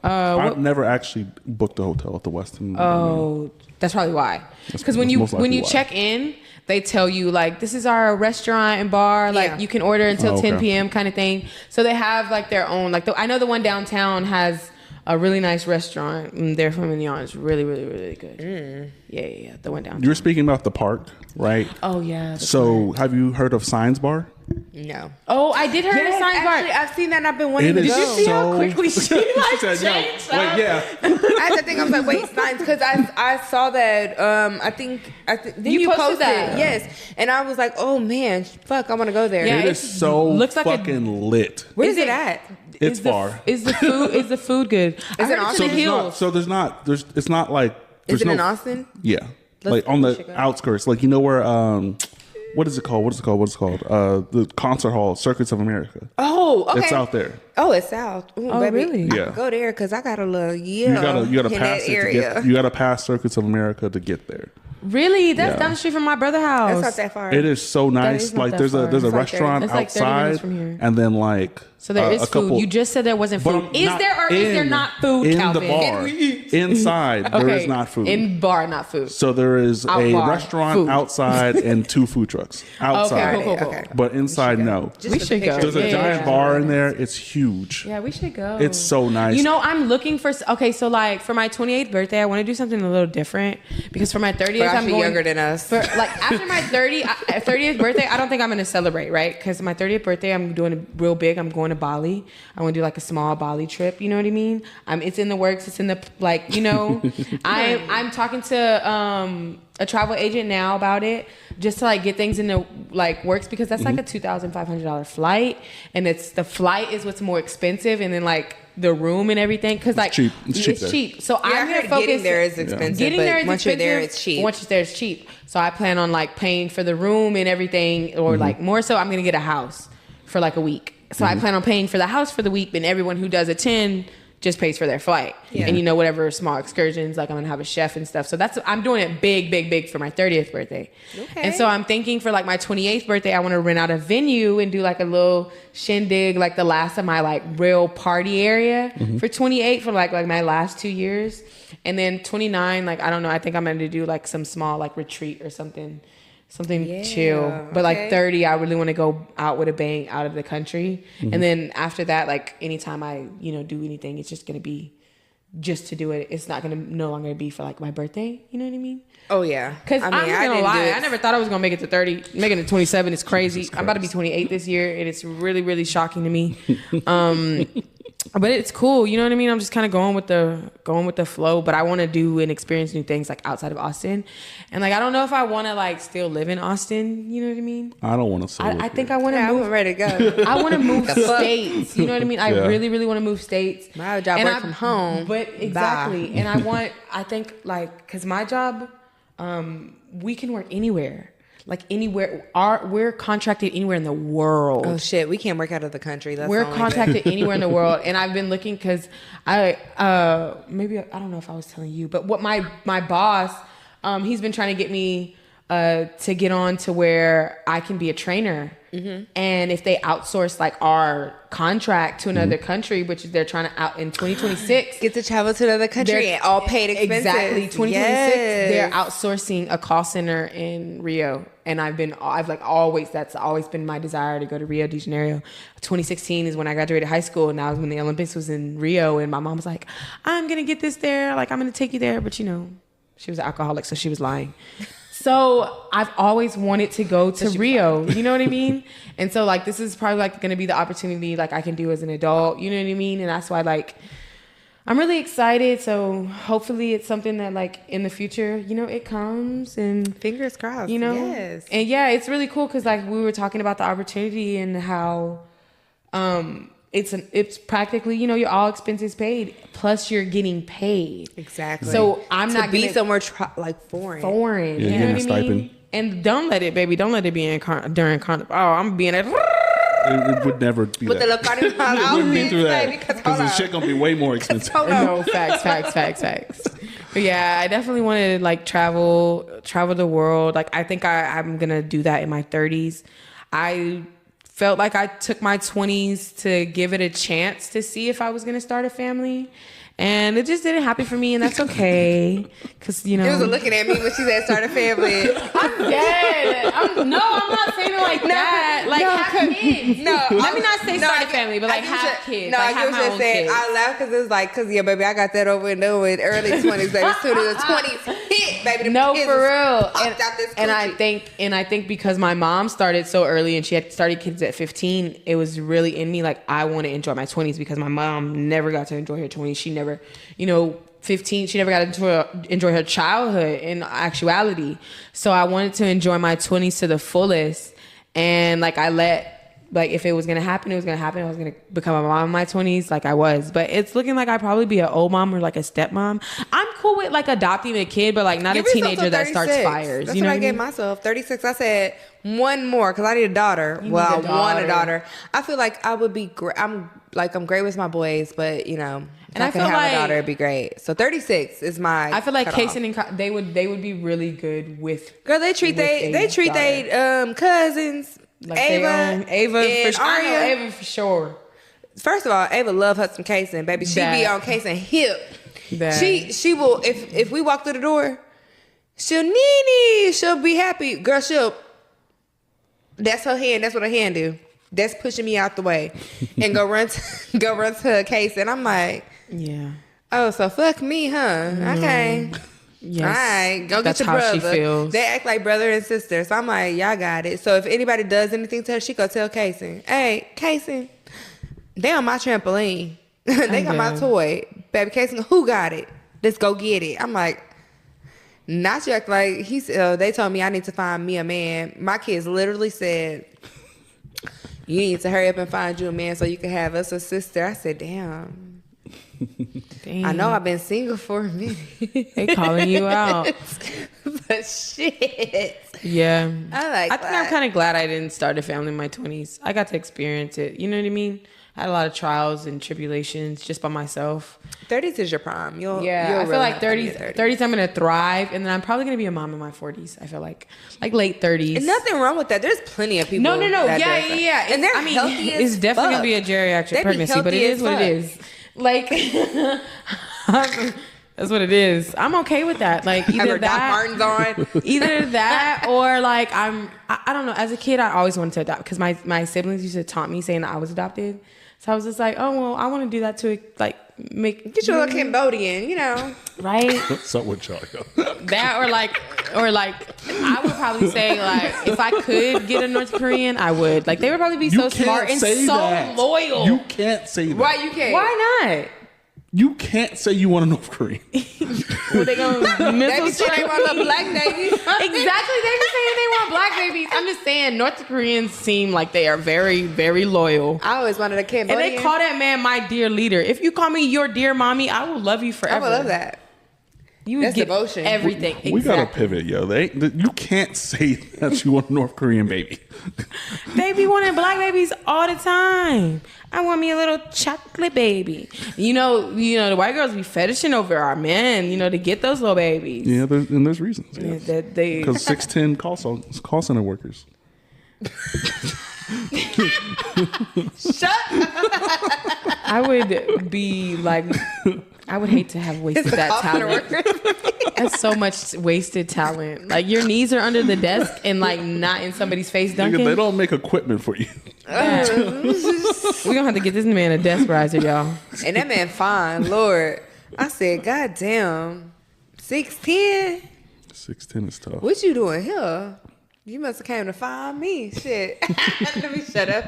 I've never actually booked a hotel at the Westin. oh, that's probably why. Because when that's you most likely when you why. check in, they tell you like this is our restaurant and bar. Like Yeah. you can order until Oh, okay. 10 p.m. kind of thing. So they have like their own. Like I know the one downtown has a really nice restaurant. Their filet mignon is really, really, really good. Yeah. The one downtown. You were speaking about the park, right? Oh yeah. So have you heard of Signs Bar? No. Oh, I did hear the sign Actually, bar. I've seen that and I've been wanting It to is go. Did you see how so- quickly she like said, no. changed Wait, up? yeah. I had to think. I was like, wait, signs, because I saw that. I think then You you posted posted that. yes, and I was like, oh man, fuck, I want to go there. Yeah, It is it's- so looks like a- fucking lit. Where Is is it it- at? It's Is the- far. Is the food good? I Is it heard it's Austin? in the hills. It's not like. Is There's it no, in Austin? Yeah. Let's Like on we should the go. outskirts. Like, you know where, what is it called? The concert hall, Circuits of America. Oh, okay. It's out there. Oh, it's south. Ooh, Oh, baby. really? I Yeah. could go there because I got a little You gotta in pass that it to area. get. You gotta pass Circuits of America to get there. Really? That's Yeah. down the street from my brother's house. That's not that far. It is so nice. is not Like that there's far. a It's like restaurant It's like 30 minutes outside, from here. and then like So there is a food. couple. You just said there wasn't But food. I'm Is not there or is there in- not food, in Calvin? the bar? Inside there is not food. In bar, not food. So there is Out a bar, restaurant food. outside and 2 food trucks outside. Okay, cool. Okay. But inside, no. Just We for should the go. pictures. There's a Yeah. giant bar in there. It's huge. Yeah, we should go. It's so nice. You know, I'm looking for. Okay, so like for my 28th birthday, I want to do something a little different because for my 30th, But I'm actually going younger than us. For like after my 30th birthday, I don't think I'm gonna celebrate, right? Because my 30th birthday, I'm doing it real big. I'm going to Bali. I want to do like a small Bali trip. You know what I mean? It's in the works. It's in the like. You know, I'm talking to a travel agent now about it, just to like get things in the like works because that's like a $2,500 flight, and the flight is what's more expensive, and then like the room and everything because like cheap. It's cheap there. cheap. So Yeah, I I'm gonna heard focus. getting there is expensive, Getting but there is once you're there, expensive. it's cheap. Once you're there, it's cheap. So I plan on like paying for the room and everything, or like more so, I'm gonna get a house for like a week. So I plan on paying for the house for the week, and everyone who does attend just pays for their flight. Yeah. And whatever small excursions, like I'm gonna have a chef and stuff. So I'm doing it big for my 30th birthday. Okay. And so I'm thinking for like my 28th birthday, I want to rent out a venue and do like a little shindig, like the last of my like real party area for 28 for like my last 2 years. And then 29, like, I don't know, I think I'm gonna do like some small like retreat or something chill. But like okay. 30, I really want to go out with a bang out of the country. And then after that, like anytime I, do anything, it's just going to be just to do it. It's not going to no longer be for like my birthday. You know what I mean? Oh yeah. Because I'm not going to didn't lie. do it. I never thought I was going to make it to 30. Making it to 27 is crazy. I'm about to be 28 this year. And it's really, really shocking to me. But it's cool, you know what I mean? I'm just kind of going with the flow, but I want to do and experience new things like outside of Austin. And like I don't know if I want to like still live in Austin, you know what I mean? I don't want to say I think I want to move. I'm ready to go. I want to move states, you know what I mean? I really really want to move states. My job work from home. But exactly. And I think like cuz my job we can work anywhere. Like anywhere, we're contracted anywhere in the world. Oh shit, we can't work out of the country. We're contracted anywhere in the world, and I've been looking because maybe I don't know if I was telling you, but what my boss, he's been trying to get me to get on to where I can be a trainer. Mm-hmm. And if they outsource like our contract to another country, which they're trying to out in 2026, get to travel to another country and all paid expenses. Exactly, 2026, they're outsourcing a call center in Rio, and that's always been my desire to go to Rio de Janeiro. 2016 is when I graduated high school, and that was when the Olympics was in Rio, and my mom was like, "I'm gonna get this there, like I'm gonna take you there," but she was an alcoholic, so she was lying. So I've always wanted to go to Rio, you know what I mean? And so like, this is probably like going to be the opportunity like I can do as an adult, you know what I mean? And that's why like, I'm really excited. So hopefully it's something that like in the future, it comes and fingers crossed, yes. And yeah, it's really cool. Cause like we were talking about the opportunity and how, it's practically, your all expenses paid plus you're getting paid. Exactly. So I'm not be somewhere like foreign. Yeah, you know what I mean? And don't let it be during carnival. Oh, I'm being at. It would never be with that. the carnival outfits, baby. Because the shit gonna be way more expensive. No, facts. But yeah, I definitely want to like travel the world. Like I think I'm gonna do that in my 30s. I felt like I took my 20s to give it a chance to see if I was going to start a family. And it just didn't happen for me, and that's okay. Because, It was looking at me when she said start a family. I'm dead. I'm not saying it like that. Like, have kids. No. Let me not say start a family, but like have kids. No, like, I have was just saying, I laugh because it's like, yeah, baby, I got that over and done with early 20s, baby. As soon as the 20s hit, baby, the no, kids for real. And I think because my mom started so early and she had started kids at 15, it was really in me. Like, I want to enjoy my 20s because my mom never got to enjoy her 20s. She never, 15, she never got to enjoy her childhood in actuality. So I wanted to enjoy my 20s to the fullest. And like, if it was going to happen, it was going to happen. I was going to become a mom in my 20s like I was. But it's looking like I'd probably be an old mom or like a stepmom. I'm cool with like adopting a kid, but like not a teenager that starts fires. That's you know what I mean? gave myself. 36. I said one more because I need a daughter. I want a daughter. I feel like I would be great. I'm great with my boys, but if I could have a daughter, it'd be great. So 36 is my. I feel like Kason and they would be really good with. Girl, they treat they cousins. Like Ava for sure. I know Aria. Ava for sure. First of all, Ava love her some Kason, baby. She be on Kason hip. That. She will if we walk through the door, she'll be happy. Girl, that's her hand. That's what her hand do. That's pushing me out the way and go run to her case. And I'm like, yeah. Oh, so fuck me, huh? Okay. Yes. All right, go That's get your how brother. she feels. They act like brother and sister. So I'm like, y'all got it. So if anybody does anything to her, she go tell Kason, hey, Kason, they on my trampoline. They got my toy. Baby Kason, who got it? Let's go get it. I'm like, not you act like they told me I need to find me a man. My kids literally said, you need to hurry up and find you a man so you can have us a sister. I said, damn. I know I've been single for a minute. They calling you out. But shit. Yeah. I think I'm kind of glad I didn't start a family in my 20s. I got to experience it. You know what I mean? I had a lot of trials and tribulations just by myself. 30s is your prime. I feel like 30s I'm going to thrive, and then I'm probably going to be a mom in my 40s. I feel like late 30s. And nothing wrong with that. There's plenty of people. No. Yeah. And they're healthy as it's definitely going to be a geriatric pregnancy, but it is what it is. Like, that's what it is. I'm okay with that. Like, either that, Doc Martens on. either that, or like I don't know. As a kid, I always wanted to adopt because my siblings used to taunt me saying that I was adopted. So I was just like, oh well, I want to do that to like get you a little Cambodian, right? What's up with y'all? That or like Or like, I would probably say like, if I could get a North Korean, I would. Like, they would probably be so smart and so loyal. You can't say that. Why you can't? Why not? You can't say you want a North Korean. Well, they gonna They be saying they want a black baby. Exactly. They be saying they want black babies. I'm just saying North Koreans seem like they are very, very loyal. I always wanted a Cambodian. And they call that man my dear leader. If you call me your dear mommy, I will love you forever. I would love that. You That's get devotion. everything. We gotta Exactly. pivot, yo. You can't say that you want a North Korean baby. They be wanting black babies all the time. I want me a little chocolate baby. You know, the white girls be fetishing over our men, to get those little babies. Yeah, there's reasons. Yes. That they Because 610 call center workers. Shut up. I would be like, I would hate to have wasted that talent. That's so much wasted talent. Like, your knees are under the desk and like not in somebody's face dunking. They don't make equipment for you. We're gonna have to get this man a desk riser, y'all. And that man fine, Lord. I said, God damn. 6'10"? 610 is tough. What you doing here? You must have came to find me. Shit. Let me shut up.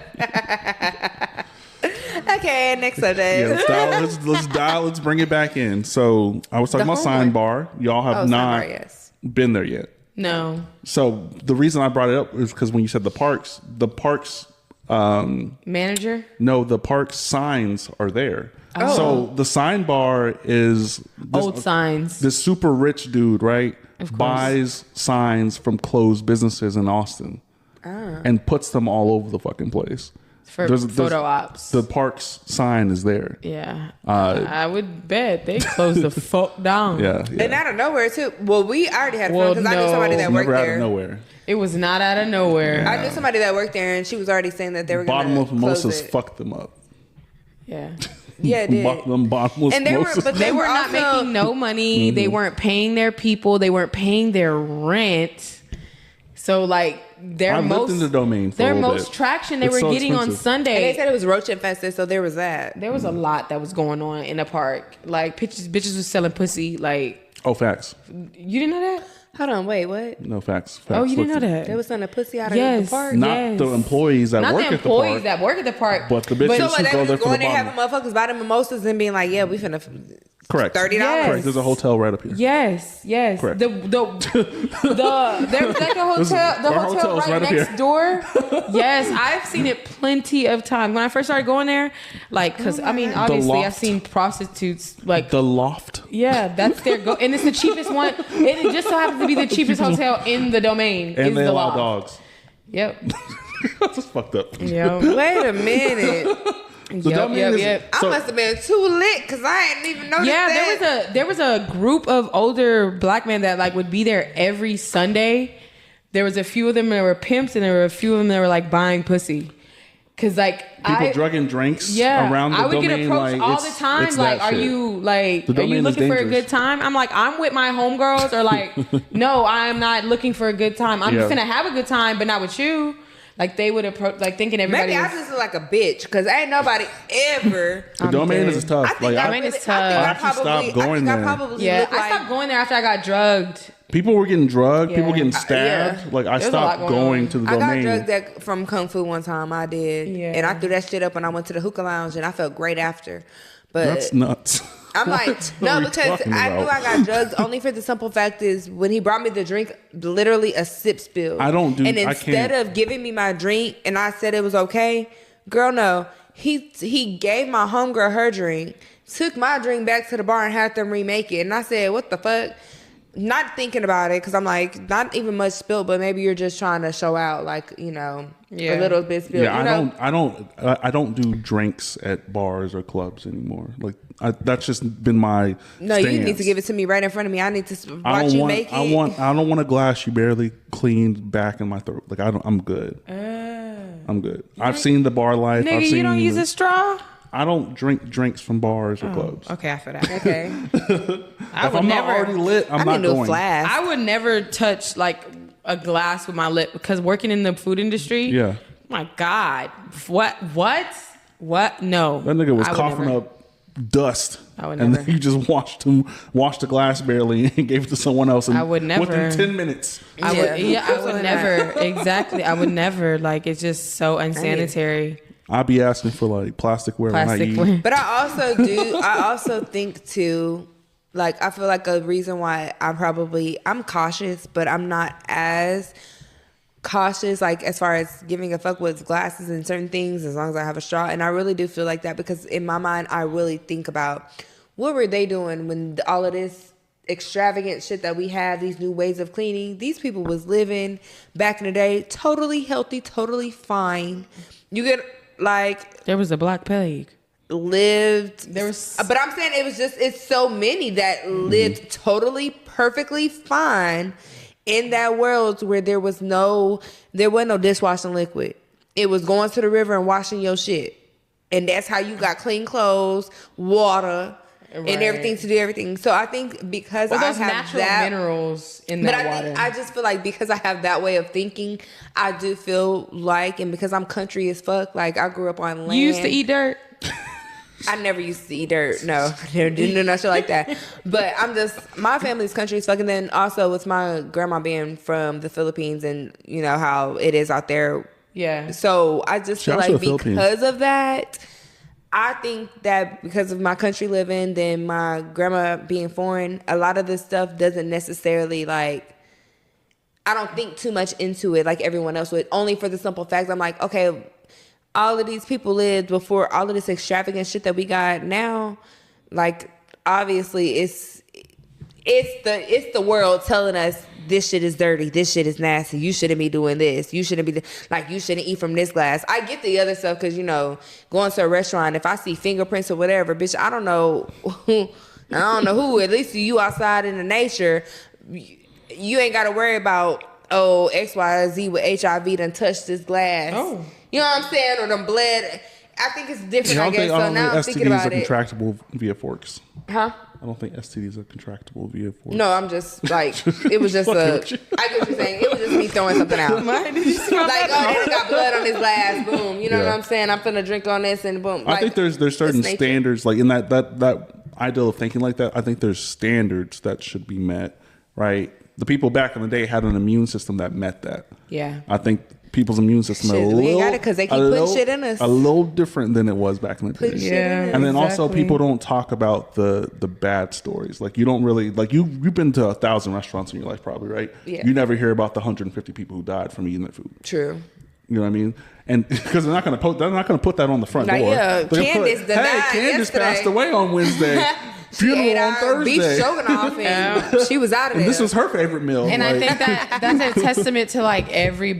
Okay, next subject. Yeah, let's bring it back in. So I was talking The about Sign homework. Bar. Y'all have Sign not Bar, yes. been there yet. No. So the reason I brought it up is because when you said the parks, Manager? no, the parks signs are there. Oh. So the Sign Bar is Old signs. This super rich dude, right, Of course. buys signs from closed businesses in Austin and puts them all over the fucking place. For photo ops. The park's sign is there. Yeah. I would bet they closed the fuck down. Yeah. And out of nowhere, too. Well, I already had fun because I knew somebody that worked Never out there. of nowhere. It was not out of nowhere. I knew somebody that worked there, and she was already saying that they were going Bottomless to close mimosas it. fucked them up. Yeah. Yeah, it did. Them bottomless And they were, mimosas. but They were not also- making no money. They weren't paying their people. They weren't paying their rent. So like their I lived in the Domain for a little bit. traction they It's were so getting on expensive. Sunday. And they said it was roach infested, so there was that. There was a lot that was going on in the park. Like bitches was selling pussy. Like, Oh, facts. you didn't know that? Hold on, wait, what? No, facts. Oh, you didn't know Look, that? They was selling pussy out of Yes. the park? Not Yes. the employees that Not work the at the employees park, that work at the park, but the bitches So who what, they go was there for going the there having bottom. motherfuckers buy them mimosas and being like, yeah, we finna Correct. $30. Yes. Correct. There's a hotel right up here. Yes. Correct. There's like a hotel. The Our hotel hotel's right right up next here. door. Yes, I've seen it plenty of times. When I first started going there, like, because I mean, obviously, I've Loft. seen prostitutes like. The Loft. Yeah, that's their go, and it's the cheapest one. It just so happens to be the cheapest hotel in the Domain. And is they the allow Loft. dogs. Yep. That's just fucked up. Yep. Wait a minute. Domain is- I So- must have been too lit because I didn't even notice Yeah, that. there was a group of older black men that like would be there every Sunday. There was a few of them that were pimps, and there were a few of them that were like buying pussy. Cause like People drugging drinks yeah, around the I would Domain. get approached like, all it's- the time. it's Like, that are shit. you like, The are you Domain is looking for a dangerous. good time? I'm like, I'm with my homegirls, or like, no, I'm not looking for a good time. I'm Yeah. finna have a good time, but not with you. Like they would approach, like thinking everybody. Maybe I was, just look like a bitch because ain't nobody ever. The Domain dead. is tough. I think Like, I Domain is really- tough. I think I I actually probably, stopped going I there. probably yeah, look I like, stopped going there after I got drugged. people were getting drugged. People Yeah. getting stabbed. yeah. Like I There's a lot stopped going going on. to the I got Domain. drugged from Kung Fu one time. I did, Yeah. and I threw that shit up when I went to the hookah lounge, and I felt great after. But That's nuts. I'm like, What no, are we because talking I knew about? I got drugged only for the simple fact is when he brought me the drink, literally a sip spill. I don't do- And I instead can't. of giving me my drink and I said it was okay, girl, no. He gave my homegirl her drink, took my drink back to the bar and had them remake it. And I said, what the fuck? Not thinking about it because I'm like, not even much spilled, but maybe you're just trying to show out, like, you know, Yeah. a little bit spilled. Yeah, you know? I don't do drinks at bars or clubs anymore. Like that's just been my. No, you need stance. to give it to me right in front of me. I need to I watch don't you want. make it. I don't want a glass you barely cleaned back in my throat. Like I'm good. I'm good. I've seen the bar life. I've Nigga, seen you don't use the- a straw? I don't drink drinks from bars or clubs. Okay, I feel that. Okay. I If would I'm never. not already lit, I'm I not need a going. flask. I would never touch like a glass with my lip because working in the food industry. Yeah. My God, what? No. That nigga was I would coughing never. up dust. I would and never. then you just washed the glass barely and gave it to someone else. And I would never. Within 10 minutes. I would Absolutely never. Exactly. I would never. Like, it's just so unsanitary. I'd be asking for like plasticware when I eat. But I also think too, like, I feel like a reason why I'm cautious, but I'm not as cautious, like, as far as giving a fuck with glasses and certain things, as long as I have a straw. And I really do feel like that, because in my mind, I really think about what were they doing when all of this extravagant shit that we have, these new ways of cleaning, these people was living back in the day totally healthy, totally fine. You get, like, There was a Black Plague. lived There was, but I'm saying it's so many that lived totally perfectly fine in that world where there wasn't no dishwashing liquid. It was going to the river and washing your shit, and that's how you got clean clothes, water, and everything to do everything. So I think because I those have natural that minerals in that water. I just feel like because I have that way of thinking, I do feel like, and because I'm country as fuck, like, I grew up on land. You used to eat dirt? I never used to eat dirt. No, I never did no shit like that. But my family's country as fuck. And then also with my grandma being from the Philippines, and you know how it is out there. Yeah. So I just feel Shout out like to the Philippines. because of that, I think that because of my country living, then my grandma being foreign, a lot of this stuff doesn't necessarily, like, I don't think too much into it like everyone else would, only for the simple fact I'm like, okay, all of these people lived before all of this extravagant shit that we got now. Like, obviously it's the world telling us this shit is dirty, this shit is nasty, you shouldn't be doing this, you shouldn't be you shouldn't eat from this glass. I get the other stuff, because, you know, going to a restaurant, if I see fingerprints or whatever, bitch, I don't know who, at least you outside in the nature, you ain't got to worry about, oh, XYZ with HIV done touched this glass. Oh. You know what I'm saying? Or them bled. I think it's different, I guess. So now I'm thinking STDs about are it. contractable via forks. Huh? I don't think STDs are contractable via forks. No, I'm just like, it was just I get what you're saying. It was just me throwing something out. Like, oh, they got blood on this glass, boom. You know what I'm saying? I'm finna drink on this and boom. I think there's certain standards, like in that ideal of thinking like that. I think there's standards that should be met, right? The people back in the day had an immune system that met that. Yeah. I think people's immune system we ain't got it because they keep putting shit in us. A little different than it was back in the day. Yeah. And then also people don't talk about the bad stories. Like, you don't really, like, you've been to 1,000 restaurants in your life probably, right? Yeah. You never hear about the 150 people who died from eating that food. True. You know what I mean? And because they're not going to put that on the front door. Yeah, They're gonna Candace died Candace yesterday. passed away on Wednesday. Funeral on Thursday. Beef stroganoff, and she was out of there. And this was her favorite meal. And like, I think that's a testament to, like, every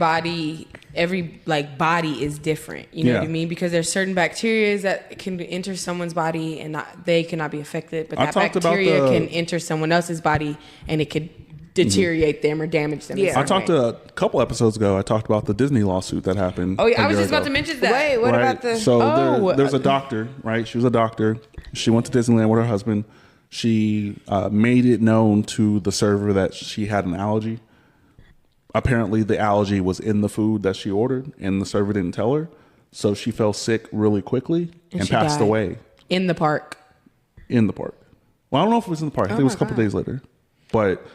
like body is different. You know what I mean? Because there's certain bacteria that can enter someone's body and they cannot be affected, but that bacteria can enter someone else's body and it could deteriorate them or damage them. Yeah. I talked to a couple episodes ago. I talked about the Disney lawsuit that happened. Oh yeah, I was year just about ago. to mention that. Wait, what about the? So there's a doctor, right? She was a doctor. She went to Disneyland with her husband. She made it known to the server that she had an allergy. Apparently, the allergy was in the food that she ordered, and the server didn't tell her. So she fell sick really quickly and she passed died. away In the park. in the park. Well, I don't know if it was in the park. I think it was a couple days later. But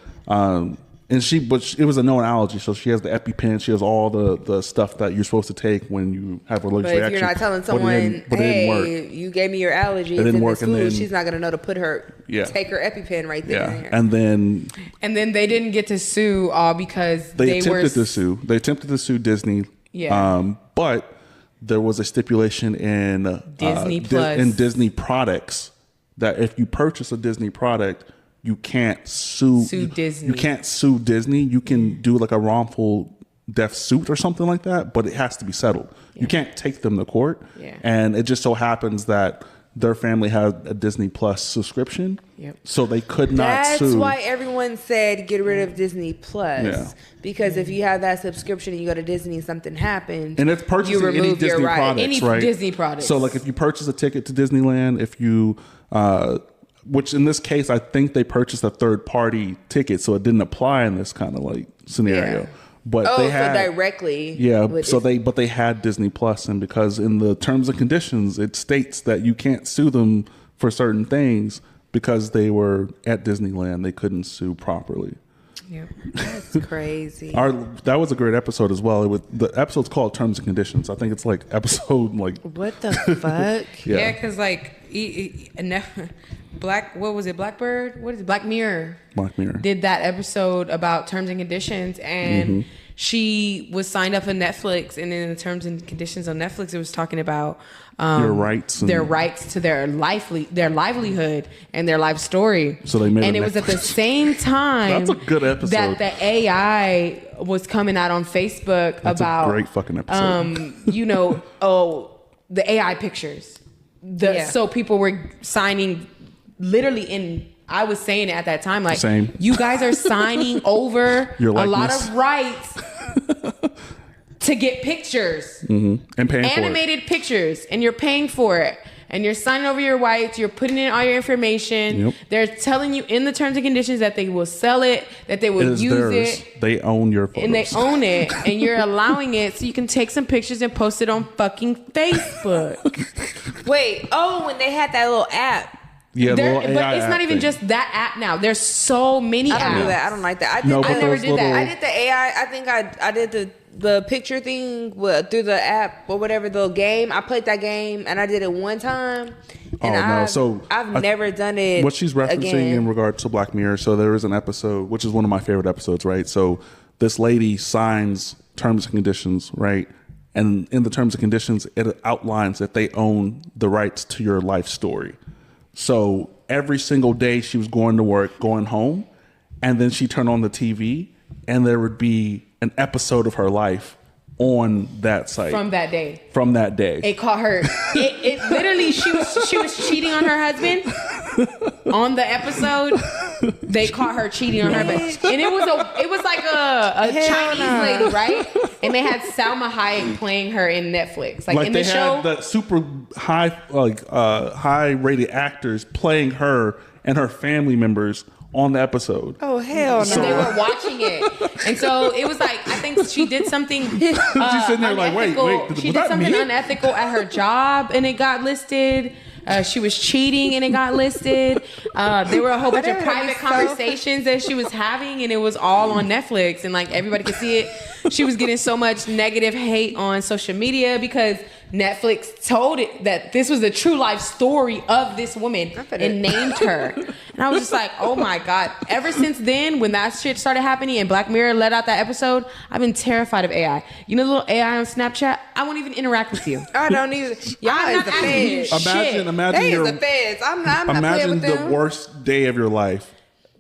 it was a known allergy, so she has the EpiPen. She has all the stuff that you're supposed to take when you have a allergic But if reaction. you're not telling someone, hey, you gave me your allergies in this food, she's not gonna know to put her, take her EpiPen right there. Yeah, and then they didn't get to sue all because they attempted to sue. They attempted to sue Disney. Yeah. But there was a stipulation in Disney Plus. in Disney products that if you purchase a Disney product, you can't sue Disney. You can't sue Disney. You can do like a wrongful death suit or something like that, but it has to be settled. Yeah. You can't take them to court. Yeah. And it just so happens that their family had a Disney Plus subscription. Yep. So they could not sue. That's why everyone said get rid of Disney Plus. Yeah. Because if you have that subscription and you go to Disney and something happens, and it's purchasing any Disney products, any right? Disney products. So like if you purchase a ticket to Disneyland, if you which in this case, I think they purchased a third party ticket, so it didn't apply in this kind of like scenario. Yeah. But they had directly. Yeah. So they had Disney Plus, and because in the terms and conditions it states that you can't sue them for certain things because they were at Disneyland. They couldn't sue properly. Yep. That's crazy. That was a great episode as well. The episode's called Terms and Conditions. I think it's like episode like. What the fuck? Yeah, because like what was it? Blackbird? What is it? Black Mirror. Black Mirror did that episode about terms and conditions, and she was signed up for Netflix, and in the terms and conditions on Netflix, it was talking about their rights to their livelihood and their life story. So they made and it was at the same time that's a good episode that the AI was coming out on Facebook about a great fucking episode. The AI pictures. So people were signing literally in. I was saying it at that time, like, Same. You guys are signing over a lot of rights to get pictures, and paying animated pictures, and you're paying for it, and you're signing over your rights. You're putting in all your information. Yep. They're telling you in the terms and conditions that they will sell it, that they will use theirs. it. They own your photos. And they own it, and you're allowing it so you can take some pictures and post it on fucking Facebook. Wait, when they had that little app. Yeah, but it's not even just that app now. There's so many apps. I don't do that. I don't like that. I never did that. I did the AI. I think I did the picture thing through the app or whatever, the game. I played that game and I did it one time. And I've never done it. What she's referencing again. in regard to Black Mirror, so there is an episode, which is one of my favorite episodes, right? So this lady signs terms and conditions, right? And in the terms and conditions, it outlines that they own the rights to your life story. So every single day she was going to work, going home, and then she turned on the TV and there would be an episode of her life on that site. From that day. It caught her. It literally, she was cheating on her husband on the episode. They caught her cheating on her husband. And it was like a Chinese lady, right? And they had Salma Hayek playing her in Netflix. Like in the show. Had the super high, high rated actors playing her and her family members on the episode. Oh, hell no. And they were watching it. And so it was like, I think she did something She's sitting there like, wait, she did something unethical at her job and it got listed. She was cheating and it got listed. There were a whole bunch of private conversations that she was having and it was all on Netflix and like everybody could see it. She was getting so much negative hate on social media because Netflix told it that this was a true life story of this woman and named her. And I was just like, oh my God. Ever since then, when that shit started happening and Black Mirror let out that episode, I've been terrified of AI. You know the little AI on Snapchat? I won't even interact with you. I don't even. Y'all is the feds. Imagine they is the feds. I'm not playing with them. The worst day of your life.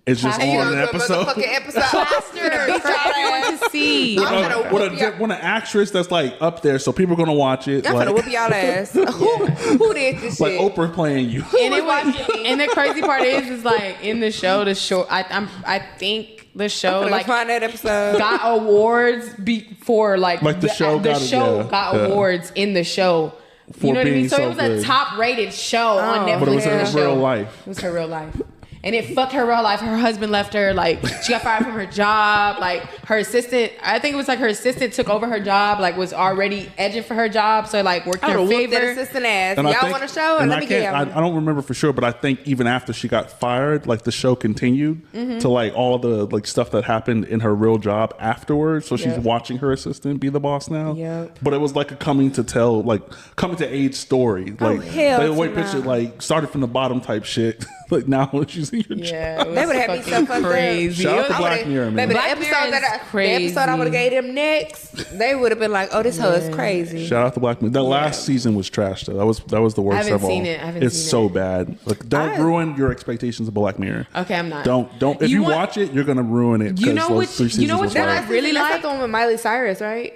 It's just on an episode. Plaster, bitch, I want to see. With an actress that's like up there, so people are gonna watch it. I'm gonna whoop y'all ass. Who did this like shit? Like Oprah playing you. And the crazy part is like in the show, I think the show like find that episode got awards before like the show got awards in the show. You know what I mean? So it was a top rated show on Netflix. But it was her real life. It was her real life. And it fucked her real life. Her husband left her. Like, she got fired from her job. Like, her assistant, I think it was like her assistant took over her job, like, was already edging for her job. So, like, worked in her favor. That assistant ass. Y'all want a show? And let me get y'all. I don't remember for sure, but I think even after she got fired, like, the show continued to, like, all the, like, stuff that happened in her real job afterwards. So she's watching her assistant be the boss now. Yep. But it was like a coming to age story. Like, the way picture, like, started from the bottom type shit. Like, now she's in your job. They would have had me so fucked crazy. Shout out to Black Mirror, man. Baby, the episode I would have gave them next, they would have been like, "Oh, this hoe is crazy." Shout out to Black Mirror. That last season was trash though. That was the worst of all. I haven't seen it. It's so bad. Like, don't ruin your expectations of Black Mirror. Okay, I'm not. Don't. If you watch it, you're gonna ruin it. You know which one I really like? That's the one with Miley Cyrus, right?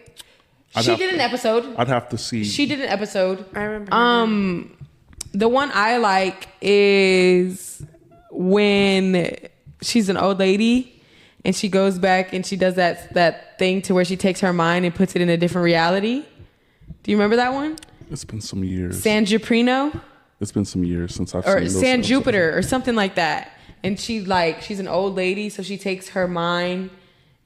She did an episode. I'd have to see. She did an episode. I remember. The one I like is when she's an old lady and she goes back and she does that thing to where she takes her mind and puts it in a different reality. Do you remember that one? It's been some years. San Juprino? It's been some years since I've seen those. Or San Jupiter or something like that. And she's an old lady, so she takes her mind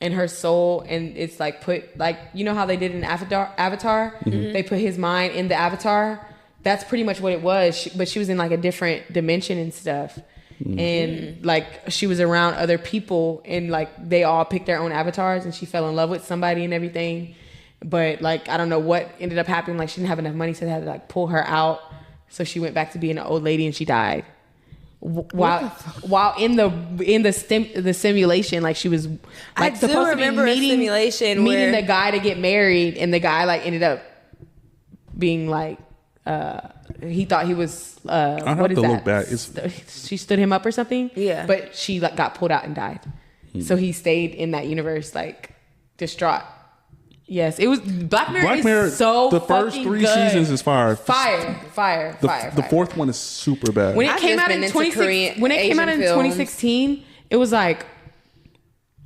and her soul and it's like put, like, you know how they did in Avatar? Mm-hmm. They put his mind in the avatar. that's pretty much what it was. But she was in like a different dimension and stuff. And like she was around other people and like they all picked their own avatars and she fell in love with somebody and everything. But like I don't know what ended up happening. Like she didn't have enough money, so they had to like pull her out. So she went back to being an old lady and she died. While in the simulation, like she was like I supposed to be remember a simulation meeting where the guy to get married, and the guy like ended up being like he thought he was I have what is to that? look back. She stood him up or something. Yeah. But she like got pulled out and died. So he stayed in that universe like distraught. Yes, it was Black Mirror is so the first 3 good. seasons is fire. Fire. The fourth one is super bad. When it I've came just out been in into 2016, when it came out in Asian films. 2016, it was like,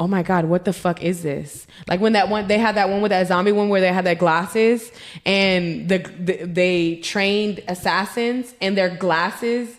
oh my God, what the fuck is this? Like when they had that one with that zombie one where they had their glasses and they trained assassins and their glasses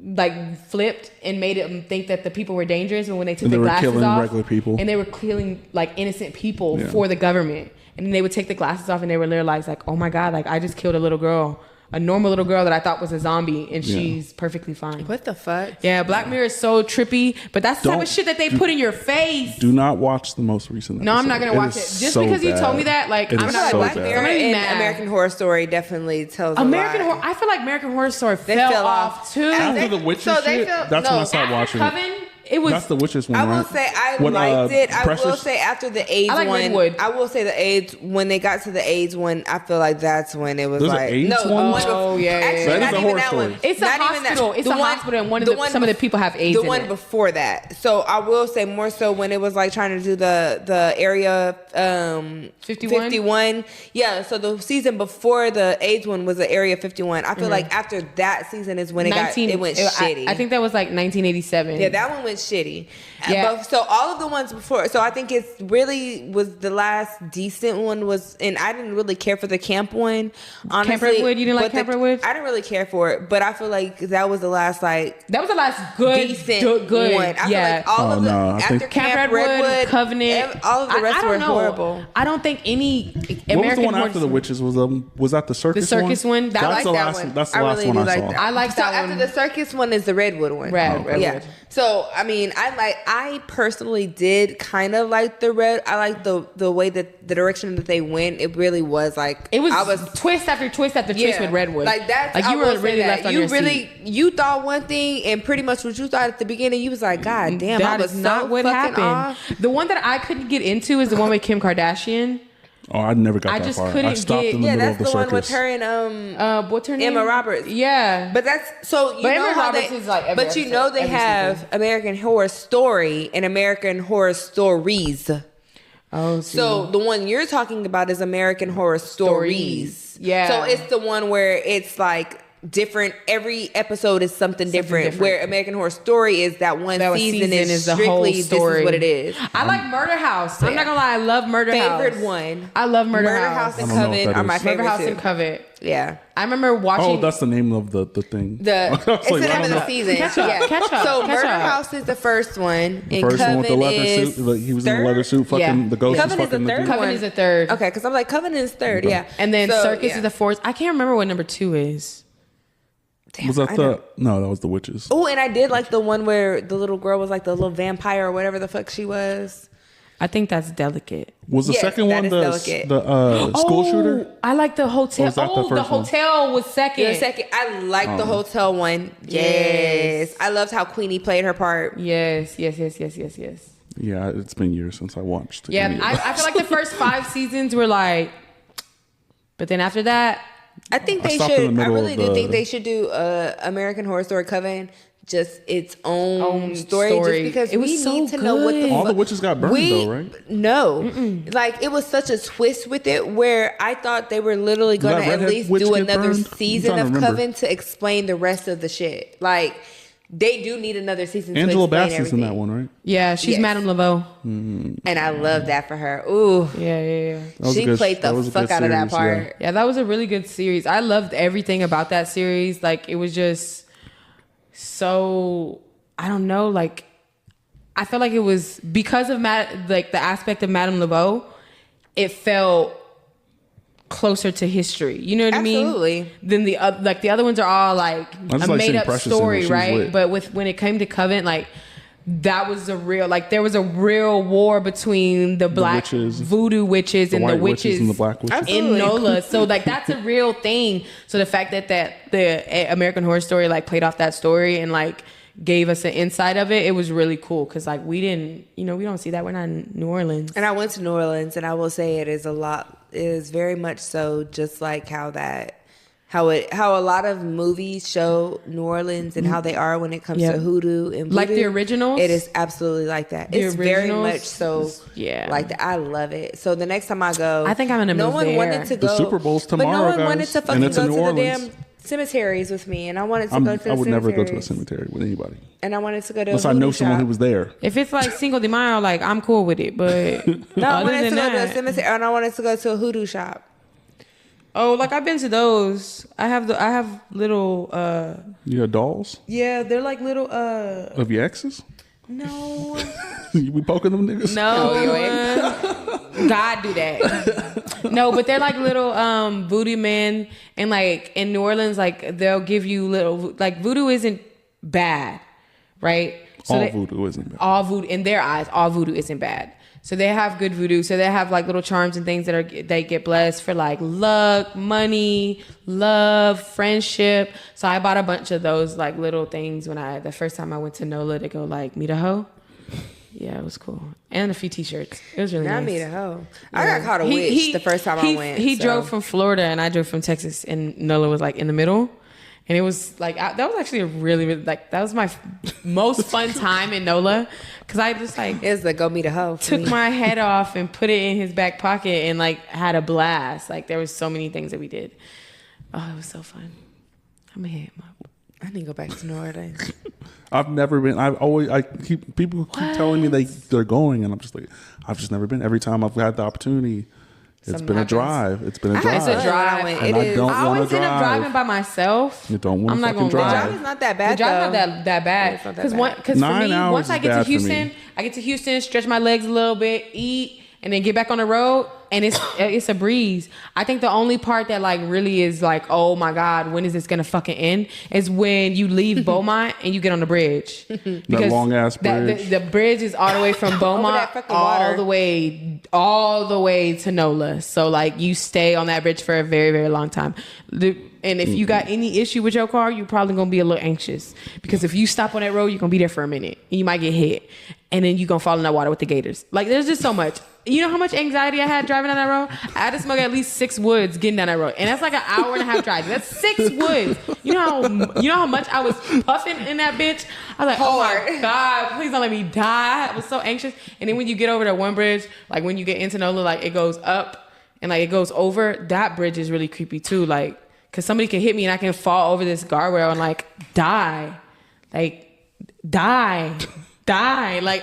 like flipped and made them think that the people were dangerous, and when they took the glasses killing off, regular people. and they were killing like innocent people for the government, and then they would take the glasses off and they were literally like, oh my God, like I just killed a little girl, a normal little girl that I thought was a zombie, and she's perfectly fine. What the fuck? Yeah, Black Mirror is so trippy, but that's the type of shit that they put in your face. Do not watch the most recent episode. No, I'm not gonna watch it. Just because you told me that, like, It I'm is not so Black bad. Mirror I'm gonna be and mad. American Horror Story definitely tells American a lot. Horror. I feel like American Horror Story They fell off too. After the witches so they shit, felt- that's when no, I stopped watching it. Coven, it was. That's the witches one, I will right? say I When, liked it. I will Precious- say after the AIDS I like one, Redwood. I will say the AIDS when they got to the AIDS one, I feel like that's when it was There's an like AIDS no, one? the one Oh, yeah, yeah, actually yeah. That is not a even horror that story. one. It's a Not even hospital. that. It's a hospital, and some of the people have AIDS. The in one it. before that. So I will say more so when it was like trying to do the area 51. Yeah. So the season before the AIDS one was the Area 51. I feel like after that season is when it went shitty. I think that was like 1987. Yeah, that one went shitty. Yeah. But, so all of the ones before, so I think it's really was the last decent one was, and I didn't really care for the camp one. Honestly, Camp Redwood? You didn't like but Camp Redwood? I didn't really care for it, but I feel like that was the last like That was the last good, decent good one. I yeah. feel like all Oh, of the no, I after think- Camp Redwood, Covenant, all of the rest I don't were know. horrible. I don't think any What was American the one Horror after the Story- witches? Was that the circus? The circus one? That- I That's like the that last. one. That's the I last really one do I like saw. that. I like So that after one. the circus one is the Redwood one. Redwood. Yeah. So I mean, I personally did kind of like I like the way that the direction that they went. It really was like It was, I was twist after twist after twist with Redwood. Like that. Like you were really left on your really seat. you thought one thing and pretty much what you thought at the beginning. You was like, God damn, That I was is not so what fucking happened. off. The one that I couldn't get into is the one with Kim Kardashian. Oh, I never got I that just far. I couldn't stopped get- in the Yeah, middle that's of the the one with circus. her and What's her name? Emma Roberts. Yeah. But that's so you But know Emma how Roberts they. is like every but you know episode, they every have season. American Horror Story and American Horror Stories. Oh, So the one you're talking about is American Horror Stories. Yeah. So it's the one where it's like different. Every episode is something different. Where American Horror Story is that one season is the strictly whole this story. is what it is. I like Murder House. I'm not gonna lie, I love Murder House. Favorite one. I love Murder Murder House. House and I don't know Coven what that are my is. favorite Murder House too. and Coven. Yeah. I remember watching. Oh, that's the name of the thing. It's I was the like, name I of don't the know. season. Catch up, Yeah. catch up, So catch Murder up. House is the first one. The And first one with the Coven leather is suit. Like, he was in a third? leather suit. Fucking Yeah. the ghost Coven was is the fucking the third dude. Coven one. is the third. Okay, because I'm like Coven is third. Yeah. And then So, Circus yeah. is the fourth. I can't remember what number 2 is. Was that No, that was the witches. Oh, and I did like the one where the little girl was like the little vampire or whatever the fuck she was. I think that's Delicate. Was the Yes, second that one is the delicate. school shooter? I like the hotel. Or was that the Oh, the first one? hotel was second. The second, I like the hotel one. Yes. I loved how Queenie played her part. Yes. Yeah, it's been years since I watched. Yeah, any of I those. feel like the first 5 seasons were like, but then after that, I think I they stopped in the should. I middle really of do the- think they should do American Horror Story Coven, just its own story, story. just because It was we so need to know what the good. All the fuck- witches got burned though, right? No, like it was such a twist with it where I thought they were literally that going to at redhead least witch do get another burned? I'm season trying to of remember. Coven to explain the rest of the shit. Like they do need another season. Angela to explain Bassett's in everything. that one, right? yeah, she's Yes. Madame Laveau. And I love that for her. Ooh, Yeah. That was a she good- played that the was a fuck good out of that series, yeah. part. Yeah, that was a really good series. I loved everything about that series. Like it was just so, I don't know, like I felt like it was because of like the aspect of Madame Laveau, it felt closer to history. You know what I mean? Absolutely. Than the like the other ones are all like I just a like made seeing up Precious in it. story, She was right? lit. But when it came to Covenant, like that was a real, like there was a real war between the black witches, voodoo witches the and the white witches and the black witches. Absolutely. in NOLA. So like that's a real thing. So the fact that the American Horror Story like played off that story and like gave us an insight of it, it was really cool because like we didn't, we don't see that. We're not in New Orleans. And I went to New Orleans, and I will say it is very much so just like how a lot of movies show New Orleans and how they are when it comes to hoodoo and voodoo. Like the originals? It is absolutely like that. The It's very originals? much so Yeah. like that. I love it. So the next time I go, I think I'm gonna no move one there. wanted to The go. Super Bowl's But no tomorrow, one guys, wanted to and fucking it's in go New to Orleans. the damn cemeteries with me, and I wanted to go to the I would never go to a cemeteries. cemetery with anybody And I wanted to go to unless a I know voodoo someone shop. who was there. If it's like Cinco de Mayo, like I'm cool with it. But No, I other wanted to than go to a that, cemetery, and I wanted to go to a hoodoo shop. oh, like I've been to those. I have little. You got dolls Yeah, they're like little. of your exes? No. You be poking them niggas? No, God do that. No, but they're like little voodoo men, and like in New Orleans, like they'll give you little, like voodoo isn't bad, right? So All voodoo isn't bad. all voodoo in their eyes, all voodoo isn't bad. So they have good voodoo. So they have like little charms and things they get blessed for like luck, money, love, friendship. So I bought a bunch of those like little things the first time I went to NOLA to go like meet a hoe. Yeah, it was cool. And a few t-shirts. It was really Not nice. me to hoe. I got caught a witch the first time I went. He so. drove from Florida and I drove from Texas, and NOLA was like in the middle. And it was like, that was actually a really, really, like, that was my most fun time in NOLA. Cause I just like It's the go meet a hoe. for took me. my head off and put it in his back pocket and like had a blast. Like there was so many things that we did. Oh, it was so fun. I'm gonna hit him up. I need to go back to New Orleans. I've never been. People keep telling me they're going, and I'm just like, I've just never been. Every time I've had the opportunity, it's Something been a happens. drive. It's been a It's a drive. drive. It And I is. don't I wanna always end up drive. driving by myself. You don't wanna I'm not fucking gonna lie. drive. The drive is not that bad, The drive's though. not that bad. It's not that Because bad. for 9 me, hours once I is get to bad for me. Houston, I get to Houston, stretch my legs a little bit, eat, and then get back on the road, and it's a breeze. I think the only part that like really is like, oh my God, when is this gonna fucking end? Is when you leave Beaumont and you get on the bridge. Because long-ass bridge. The bridge is all the way from Beaumont that fucking water. all the way to NOLA. So like you stay on that bridge for a very, very long time. And if you got any issue with your car, you're probably gonna be a little anxious, because if you stop on that road, you're gonna be there for a minute and you might get hit, and then you're gonna fall in that water with the gators. Like there's just so much. You know how much anxiety I had driving down that road? I had to smoke at least 6 woods getting down that road, and that's like an hour and a half drive. That's 6 woods. You know how much I was puffing in that bitch. I was like, oh my God, please don't let me die. I was so anxious. And then when you get over that one bridge, like when you get into NOLA, like it goes up and like it goes over. That bridge is really creepy too. Like, cause somebody can hit me and I can fall over this guardrail and like die. Like,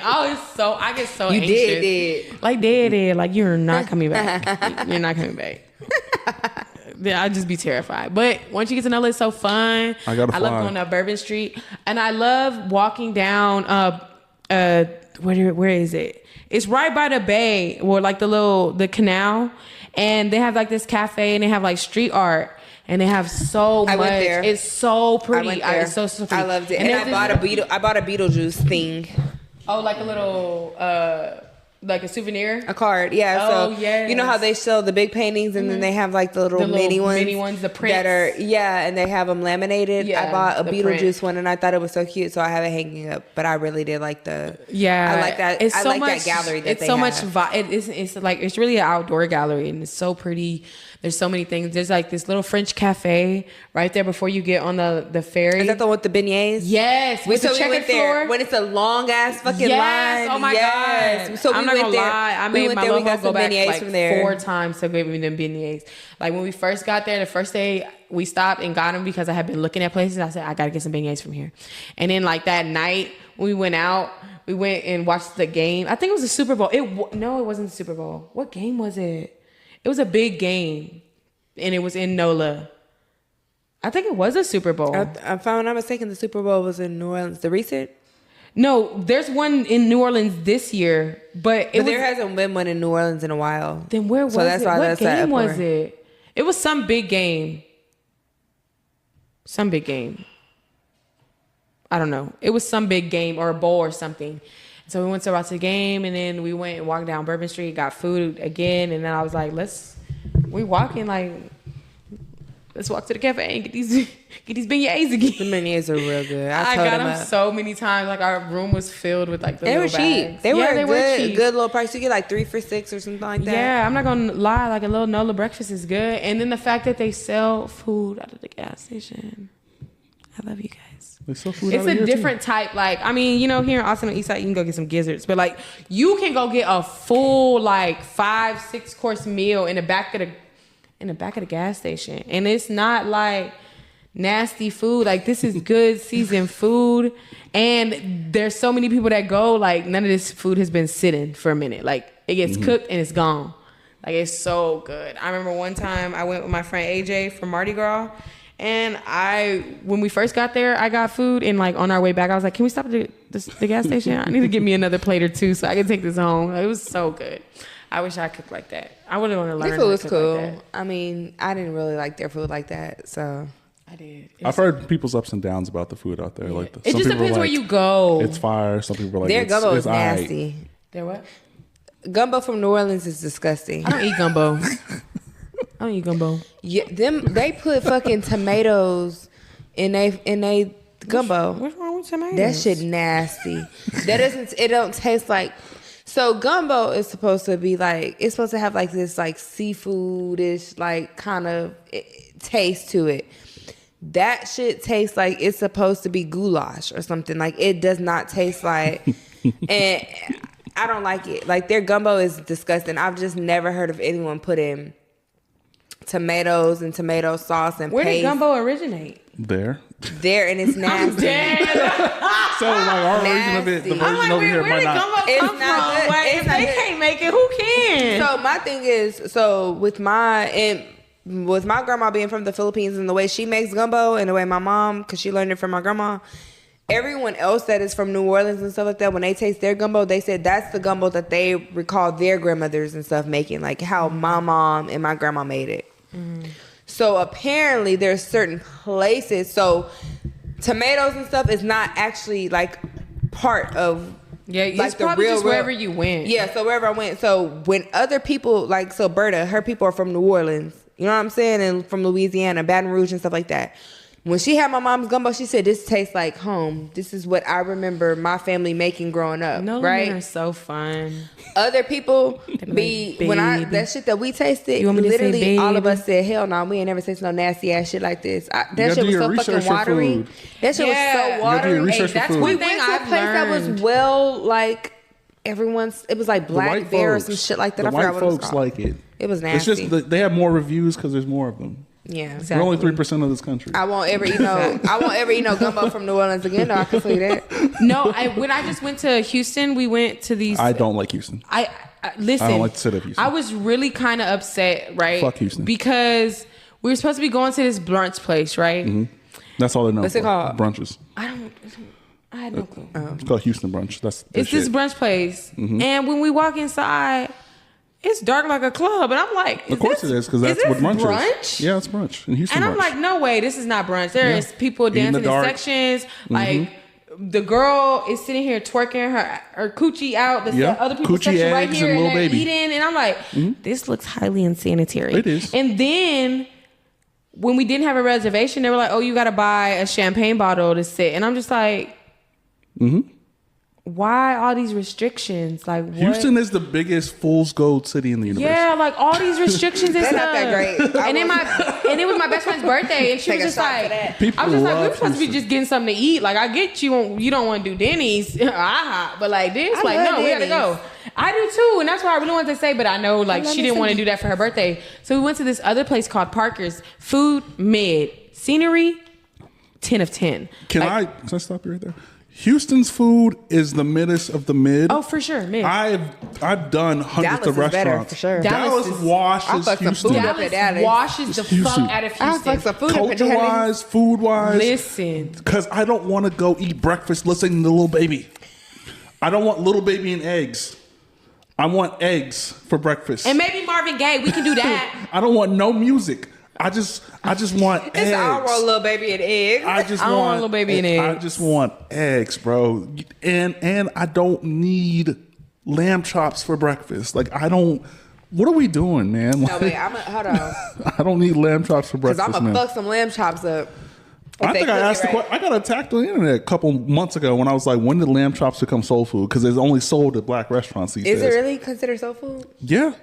oh, I get so You anxious. did. Like dead. Like you're not coming back. You're not coming back. Yeah, I'd just be terrified. But once you get to NOLA, it's so fun. I gotta love fly. going up Bourbon Street, and I love walking down. Where is it? It's right by the bay, or like the canal, and they have like this cafe, and they have like street art. And they have so much. I went there. It's so pretty. I went there. It's so pretty. I loved it. And there's I bought a Beetlejuice thing. Oh, like a little, like a souvenir. A card, yeah. Oh, So yes. you know how they sell the big paintings, and then they have like the little mini ones, the prints. that are and they have them laminated. Yeah, I bought a the Beetlejuice print. one, and I thought it was so cute, so I have it hanging up. But I really did like I like that. It's I so like much, that gallery that it's they so have. much. It's like it's really an outdoor gallery, and it's so pretty. There's so many things. There's like this little French cafe right there before you get on the ferry. Is that the one with the beignets? Yes, with the we checkered went there floor. when it's a long ass fucking Yes, line. oh my God. So I'm we not went gonna there. lie. I We made went my there. We logo got go some back beignets like from there 4 times to give me them beignets. Like when we first got there, the first day we stopped and got them because I had been looking at places. I said, I gotta get some beignets from here. And then like that night when we went out, we went and watched the game. I think it was the Super Bowl. No, it wasn't the Super Bowl. What game was it? It was a big game, and it was in NOLA. I think it was a Super Bowl. If I'm not mistaken, the Super Bowl was in New Orleans. The recent? No, there's one in New Orleans this year, but There hasn't been one in New Orleans in a while. Then where was So that's it? why What that's that game was uproar. it? It was some big game. Some big game. I don't know. It was some big game or a bowl or something. So we went to watch the game, and then we went and walked down Bourbon Street, got food again, and then I was like, let's walk to the cafe and get these beignets again. The beignets are real good. I got them so many times. Like our room was filled with like the they little were cheap. bags. They were cheap. good little price. You get like 3 for $6 or something like that. Yeah, I'm not gonna lie. Like a little Nola breakfast is good, and then the fact that they sell food out of the gas station. I love you guys. They sell food It's out of a here, different type. Like, I mean, you know, here in Austin on the East Side, you can go get some gizzards, but like, you can go get a full like 5-6 course meal in the back of the gas station, and it's not like nasty food. Like, this is good seasoned food, and there's so many people that go. Like, none of this food has been sitting for a minute. Like, it gets cooked and it's gone. Like, it's so good. I remember one time I went with my friend AJ from Mardi Gras. And when we first got there, I got food, and like on our way back, I was like, "Can we stop at the gas station? I need to get me another plate or two so I can take this home." It was so good. I wish I cooked like that. I would have want to learn. Their food was how to cool. cook like that. I mean, I didn't really like their food like that, so I did. I've heard people's ups and downs about the food out there. Yeah. Like, It some just people are depends where like, you go. It's fire. Some people are like, their gumbo is it's aight. nasty. Their what? Gumbo from New Orleans is disgusting. I don't eat gumbo. I don't eat gumbo. Yeah, they put fucking tomatoes in they gumbo. What's wrong with tomatoes? That shit nasty. It don't taste like. So gumbo is supposed to be like, it's supposed to have like this like seafoodish like kind of taste to it. That shit tastes like it's supposed to be goulash or something. Like, it does not taste like, and I don't like it. Like, their gumbo is disgusting. I've just never heard of anyone putting tomatoes and tomato sauce and Where paste. did gumbo originate? There. And it's nasty. So like our version of it, the Nasty. version I'm like, over here where might did not. gumbo It's come not from? good. Like, It's if not they good. can't make it, who can? So my thing is, with my grandma being from the Philippines and the way she makes gumbo and the way my mom, because she learned it from my grandma, everyone else that is from New Orleans and stuff like that, when they taste their gumbo, they said that's the gumbo that they recall their grandmothers and stuff making, like how my mom and my grandma made it. So apparently there's certain places, so tomatoes and stuff is not actually like part of Yeah, like it's probably just wherever you went. Yeah, so wherever I went. So when other people, like, so Berta, her people are from New Orleans, you know what I'm saying? And from Louisiana, Baton Rouge and stuff like that. When she had my mom's gumbo, she said, this tastes like home. This is what I remember my family making growing up, No, right? men are so fun. Other people like, that shit that we tasted, You want me to say literally all of babe? us said, hell no, we ain't never tasted no nasty ass shit like this. That gotta shit do was your so research fucking for watery. food. That shit was so Yeah. You gotta do your watery. research for that's food. one We thing went to a I've place that was learned. well, like, it was like The Black white Bear or folks, some shit like that. The I forgot white what it was folks called. like it. It was It's nasty. just they have more reviews because there's more of them. Yeah. Exactly. We're only 3% of this country. I won't ever eat no gumbo from New Orleans again. No, I can tell you that. No, when I just went to Houston, we went to these. I don't like Houston. I listen. I don't like the city of Houston. I was really kind of upset, right? Fuck Houston. Because we were supposed to be going to this brunch place, right? Mm-hmm. That's all they know. What's it called? Brunches. I had no clue. It's called Houston brunch. That's It's this brunch place, and when we walk inside, it's dark like a club, and I'm like, Of course it is, because that's what brunch is. Yeah, it's brunch in Houston. And I'm brunch. like, no way, this is not brunch. There Yeah. is people In the dancing in dark. sections. Like, the girl is sitting here twerking her coochie out. The Yeah. other people's Coochie, section right eggs, here, and and Lil they're Baby. eating. And I'm like, this looks highly unsanitary. It is. And then when we didn't have a reservation, they were like, oh, you got to buy a champagne bottle to sit. And I'm just like, why all these restrictions? Like, what? Houston is the biggest fool's gold city in the universe. Yeah, like all these restrictions and They're stuff. not that great. And it was my best friend's birthday, and she Take was a just shot for like, that. People I was just like, love we're supposed to be Houston. just getting something to eat. Like, I get you don't want to do Denny's, but like this, I like love no, we gotta Denny's. go. I do too, and that's why I really wanted to say, but I know like love she me didn't want to some- do that for her birthday, so we went to this other place called Parker's. Food mid, scenery 10 of 10. Can Like, I stop you right there? Houston's food is the middest of the mid. Oh, for sure, mid. I've done hundreds Dallas of is better, restaurants. for sure. Dallas Dallas is- I washes fucked some Houston. food up Dallas at Dallas. washes the Houston. fuck out of I was Houston. like some food up at Culture Dallas. wise, food wise. Listen. Because I don't want to go eat breakfast listening to Little Baby. I don't want Little Baby and eggs. I want eggs for breakfast. And maybe Marvin Gaye, we can do that. I don't want no music. I just want eggs. It's all roll little baby and eggs. I just I want want little baby and eggs. I just want eggs, bro. And I don't need lamb chops for breakfast. Like I don't. What are we doing, man? No, wait, hold on. I don't need lamb chops for Because breakfast, I'm going man. to fuck some lamb chops up. I think I asked I got attacked on the internet a couple months ago when I was like, when did lamb chops become soul food? Because it's only sold at black restaurants these days. Is it really considered soul food? Yeah.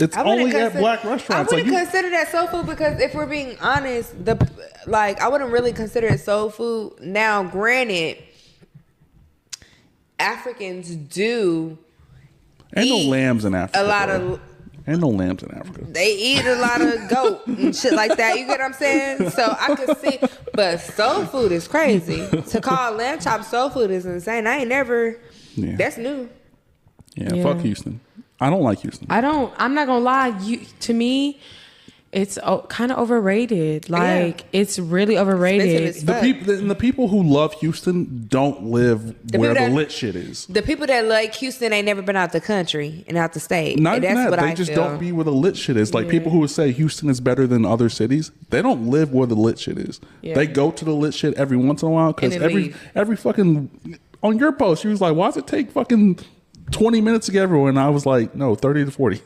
It's only at black restaurants. I wouldn't consider that soul food because if we're being honest, I wouldn't really consider it soul food. Now, granted, Africans do Ain't no eat lambs in Africa. a lot bro. of. Ain't no lambs in Africa. They eat a lot of goat and shit like that. You get what I'm saying? So I could see, but soul food is crazy. To call lamb chop soul food is insane. I ain't never. Yeah. That's new. Yeah, fuck Houston. I don't like Houston. I'm not gonna lie. To me, it's kind of overrated. Like it's really overrated. Expensive as fuck. The people who love Houston don't live where the lit shit is. The people that like Houston ain't never been out the country and out the state. Not and even that's that. what They I just feel. don't be where the lit shit is. Like people who would say Houston is better than other cities, they don't live where the lit shit is. Yeah. They go to the lit shit every once in a while because And then leave. every fucking on your post, she was like, "Why does it take fucking 20 minutes to get everywhere?" And I was like, "No, 30 to 40.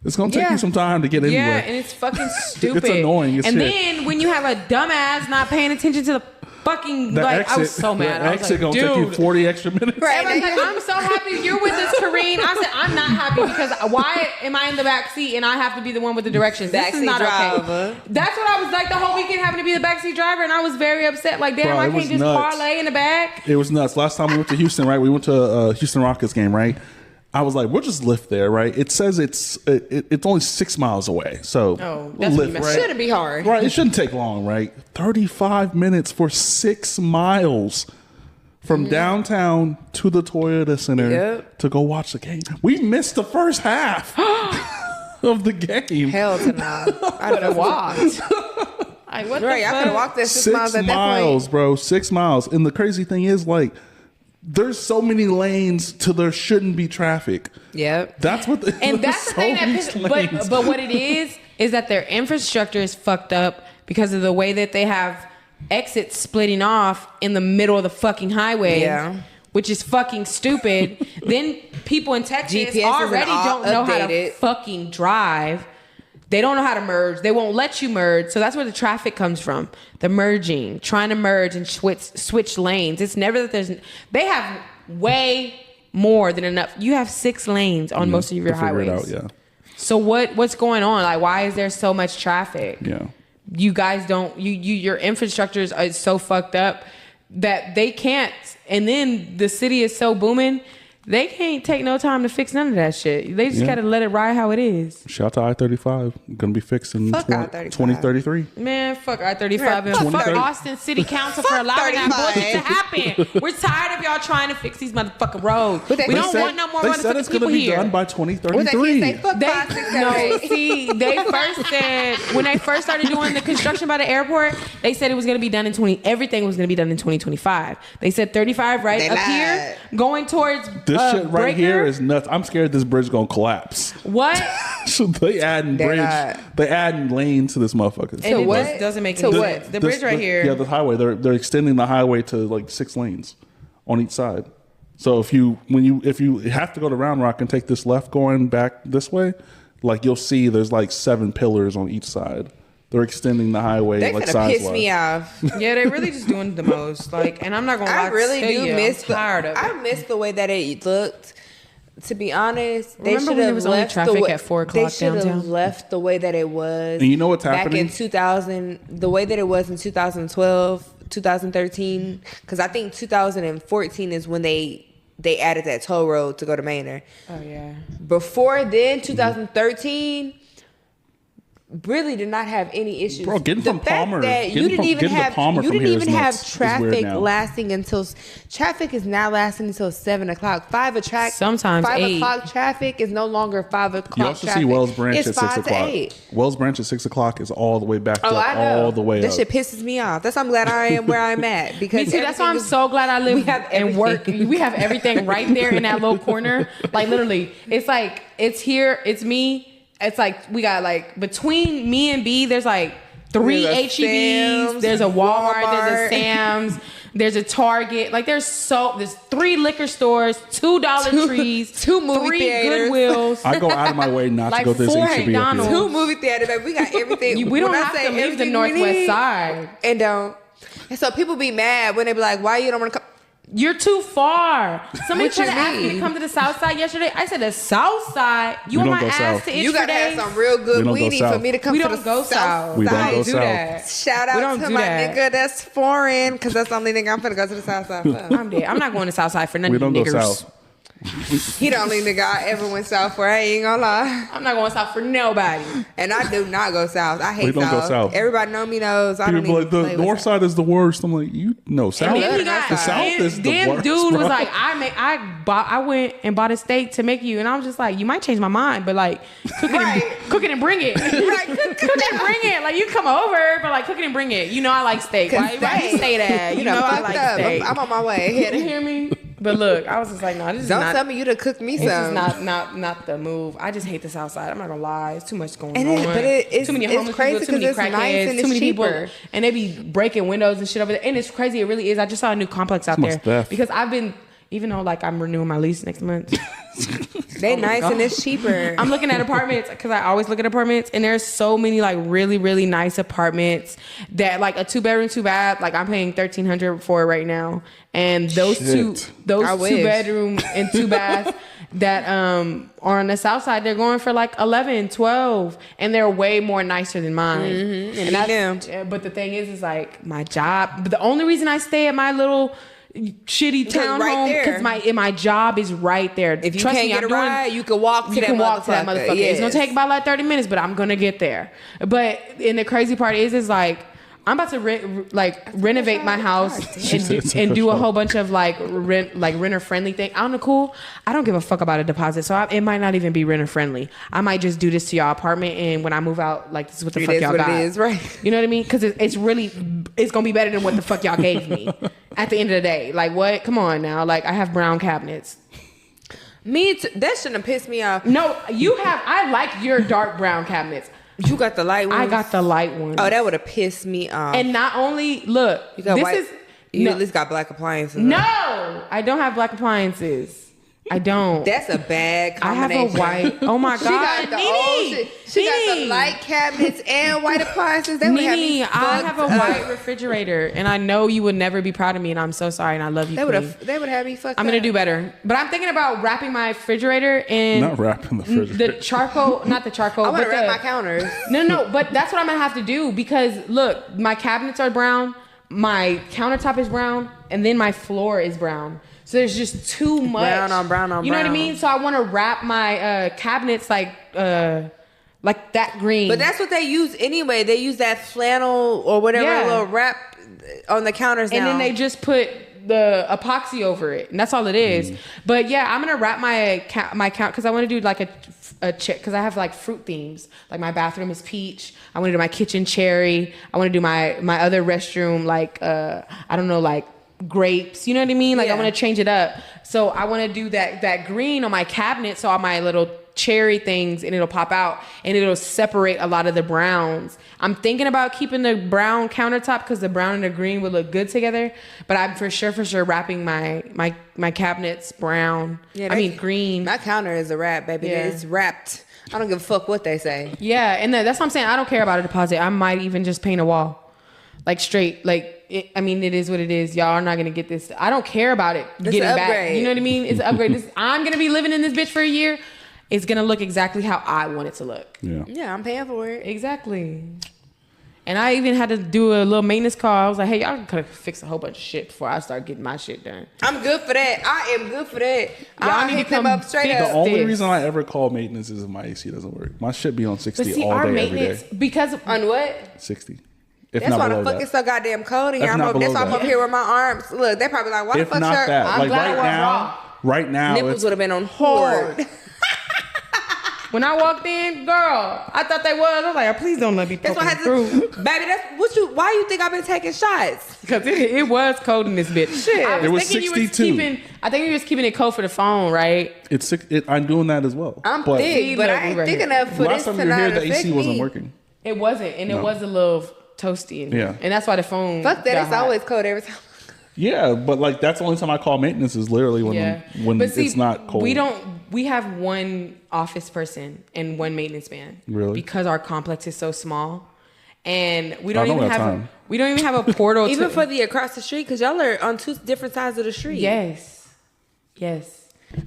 It's gonna take you some time to get anywhere." Yeah, and it's fucking stupid. It's annoying as and shit. then when you have a dumbass not paying attention to the fucking I was so mad. The I was exit like, gonna take you dude. 40 extra minutes. Right. Everyone's like, I'm so happy you're with us, Karene. I said, I'm not happy because why am I in the back seat and I have to be the one with the directions? This is Backseat not okay. driver. That's what I was like the whole weekend having to be the backseat driver, and I was very upset. Like, damn, Bro, I it can't was just nuts. parlay in the back. It was nuts. Last time we went to Houston, right? We went to a Houston Rockets game, right? I was like, we'll just lift there, right? It says it's only 6 miles away. So That's lift, what right? Shouldn't be hard. Right, it shouldn't take long, right? 35 minutes for 6 miles from downtown to the Toyota Center to go watch the game. We missed the first half of the game. Hell to no. I would have walked. Like, what Right, the I fuck? could have walked that 6 miles at that miles, point. bro. 6 miles. And the crazy thing is, like, there's so many lanes till there shouldn't be traffic. Yep. That's what. And that's the thing that pisses. But what it is that their infrastructure is fucked up because of the way that they have exits splitting off in the middle of the fucking highway. Yeah. Which is fucking stupid. Then people in Texas GPS isn't already all don't know how to updated. fucking drive. They don't know how to merge. They won't let you merge. So that's where the traffic comes from. The merging, trying to merge and switch lanes. It's never that they have way more than enough. You have 6 lanes on most of your highways. It out, yeah. So what's going on? Like, why is there so much traffic? Yeah. You guys don't. Your infrastructure is so fucked up that they can't. And then the city is so booming. They can't take no time to fix none of that shit. They just gotta let it ride how it is. Shout out to I-35. Gonna be fixed in Fuck I-35. 2033. Man, fuck I-35 Yeah, and fuck fuck 30. Austin City Council for allowing that 35. bullshit to happen. We're tired of y'all trying to fix these motherfucking roads. But We don't want no more They said motherfucking it's gonna people be here. done by What that kid 2033. say? Fuck 5, 6, 7, No, 8. see, they first said when they first started doing the construction by the airport, they said it was going to be done in everything was going to be done in 2025. They said 35 right They up lied. here, going towards This shit right Breaker. here is nuts. I'm scared this bridge gonna collapse. What? So they adding They're bridge. not. They adding lanes to this motherfucker. And So it what? just doesn't make So any what? sense. The bridge right here. Yeah, the highway. They're extending the highway to like 6 lanes on each side. So if you have to go to Round Rock and take this left going back this way, like you'll see there's like 7 pillars on each side. They're extending the highway They like finna size piss me off. Yeah, they really just doing the most. Like, and I'm not gonna lie. I really to do you, miss I'm tired of it. I miss the way that it looked. To be honest, they Remember should when there have was only left traffic the way, at 4 They o'clock should have downtown? left the way that it was. And you know what's back happening? in 2000, the way that it was in 2012, 2013. Because I think 2014 is when they added that toll road to go to Manor. Oh yeah. Before then, 2013. Really did not have any issues. Bro, getting The from fact Palmer- that getting from- getting to Palmer you from didn't here is even have nuts. It's weird traffic now. lasting until traffic is now lasting until 7 o'clock. 5 o'clock. Sometimes 5 8. o'clock traffic is no longer 5 o'clock. You also traffic. see Wells Branch It's at 6 5 to o'clock. 8. Wells Branch at 6 o'clock is all the way backed Oh, up, I know. all the way that up. shit pisses me off. That's why I'm glad I am where I'm at. Because Me too. That's why I'm everything is- so glad I live we have and work. everything. We have everything right there in that little corner. Like literally, it's like it's here. It's me. It's like we got like between me and B, there's like 3 There's a H-E-Bs. Sam's, There's a Walmart. There's Walmart. a Sam's. There's a Target. Like there's 3 liquor stores, 2 Dollar Trees, 2 movie 3 theaters. Goodwills. I go out of my way not Like to go to this 4 HEB up here. McDonald's. 2 movie theaters, baby. We got everything. We don't When I have say to leave the everything we Northwest need, Side. And don't. And so people be mad when they be like, why you don't want to come? You're too far. Somebody What tried you to ask me to mean? come to the South Side yesterday. I said the South Side. You We want don't my go ass south. to itch You for gotta have days? some real good We don't go weenie for south. me to come We to don't the go south. We don't side. go do south. that. Shout We out don't to do my that. nigga that's foreign, because that's the only nigga I'm finna go to the South Side for. I'm dead. I'm not going to South Side for none We of you don't go niggers. south. He the only nigga I ever went south for. I ain't gonna lie. I'm not going south for nobody. And I do not go south. I hate We don't go south. south. Everybody know me knows. I People don't be even like, play the with north side is the worst. I'm like, you know, south. And then he the got South is the then worst, dude bro. was like, I went and bought a steak to make you, and I was just like, you might change my mind, but like cook Right. it and bring it. Right, Cook it and bring it. Like you come over, but like cook it and bring it. You know I like steak. Why you say that? You know I fucked like up. steak. I'm on my way. You hear me? But look, I was just like, no, this is Don't not. tell me you to cook me This is some. not the move. I just hate the South Side. I'm not gonna lie. It's too much going And on. it's too many it's homeless crazy people, too many because it's crackheads, nice and too many it's people, cheaper. and they be breaking windows and shit over there. And it's crazy. It really is. I just saw a new complex out much there theft. because I've been, even though like I'm renewing my lease next month. They Oh my nice and God. it's cheaper. I'm looking at apartments because I always look at apartments, and there's so many like really really nice apartments that like a 2-bedroom 2-bath, like I'm paying $1,300 for it right now, and those Shit. those I wish. 2-bedroom and 2-bath that are on the South Side, they're going for like 11, 12, and they're way more nicer than mine. And And that's but the thing is like my job. But the only reason I stay at my little shitty Because townhome right there. because my job is right there. if you Trust can't me, get I'm a ride, you can walk to you that can walk to that motherfucker. motherfucker. It's gonna Yes. take about like 30 minutes, but I'm gonna get there. But and the crazy part is like I'm about to renovate my house and do a whole bunch of like renter friendly thing. I don't know, cool. I don't give a fuck about a deposit, so it might not even be renter friendly. I might just do this to y'all apartment, and when I move out, like this is what the It fuck is y'all what got. it is, right? You know what I mean? Because it's gonna be better than what the fuck y'all gave me. At the end of the day, like what? Come on now, like I have brown cabinets. Me too. That shouldn't have pissed me off. No, you have. I like your dark brown cabinets. You got the light ones. I got the light ones. Oh, that would have pissed me off. And not only look, you got this white. is You no, at least got black appliances. no. I don't have black appliances. I don't. That's a bad I have combination. a white. Oh my god, She got the old shit. She got the light cabinets and white appliances. They would have me Nene, I have a fucked up. white refrigerator, and I know you would never be proud of me, and I'm so sorry, and I love you. They would Queen. have. They would have me fucked. I'm gonna up. do better, but I'm thinking about wrapping my refrigerator in Not wrapping the refrigerator. the charcoal, not the charcoal. I want but to wrap the- my counters. No, but that's what I'm gonna have to do because look, my cabinets are brown, my countertop is brown, and then my floor is brown. So there's just too much Brown on brown on You know what I brown. mean? So I want to wrap my cabinets like that green. But that's what they use anyway. They use that flannel or whatever Yeah. little wrap on the counters now. and then they just put the epoxy over it, and that's all it is. But yeah, I'm gonna wrap my count because I want to do like a check because I have like fruit themes. Like my bathroom is peach. I want to do my kitchen cherry. I want to do my other restroom like I don't know, like grapes. You know what I mean? Like I Yeah. want to change it up. So I want to do that green on my cabinet. So all my little cherry things, and it'll pop out and it'll separate a lot of the browns. I'm thinking about keeping the brown countertop because the brown and the green would look good together. But I'm for sure wrapping my cabinets brown. Yeah, I mean green. My counter is a wrap, baby. Yeah. It's wrapped. I don't give a fuck what they say. Yeah, and that's what I'm saying. I don't care about a deposit. I might even just paint a wall. Like straight, like it is what it is. Y'all are not gonna get this. I don't care about it getting an back. upgrade. You know what I mean? It's an upgrade. I'm gonna be living in this bitch for a year. It's gonna look exactly how I want it to look. Yeah. Yeah, I'm paying for it. Exactly. And I even had to do a little maintenance call. I was like, hey, y'all could fix a whole bunch of shit before I start getting my shit done. I'm good for that. I am good for that. Y'all I'll need to hit them come up straight fix The up. only this. reason I ever call maintenance is if my AC doesn't work. My shit be on 60 But see, all our day, every maintenance, day. because On what? 60. If That's not why below the fuck that. it's so goddamn cold in here. If not That's why below I'm that. up here with my arms. Look, they probably like, why the If fuck not your that, I'm like glad it right was now, right now, nipples it's would have been on hard. when I walked in, girl, I thought they was. I was like, please don't let me That's poke what them I through. had to, baby. That's what you. Why you think I've been taking shots? Because it was cold in this bitch. Shit. I It was thinking you 62. I think you was keeping it cold for the phone, right? I'm doing that as well. I'm But thick, but look, I ain't right thick here. enough for Last this time to you were here, not the AC affect wasn't me. working. It wasn't, and it No. was a little toasty in here. Yeah. And that's why the phone. Fuck that. got It's hot. always cold every time. Yeah, but like that's the only time I call maintenance is literally when But see, it's not cold. We have one office person and one maintenance man. Really? Because our complex is so small. And we I don't don't even got have time. we don't even have a portal Even to, for the across the street, because y'all are on two different sides of the street. Yes.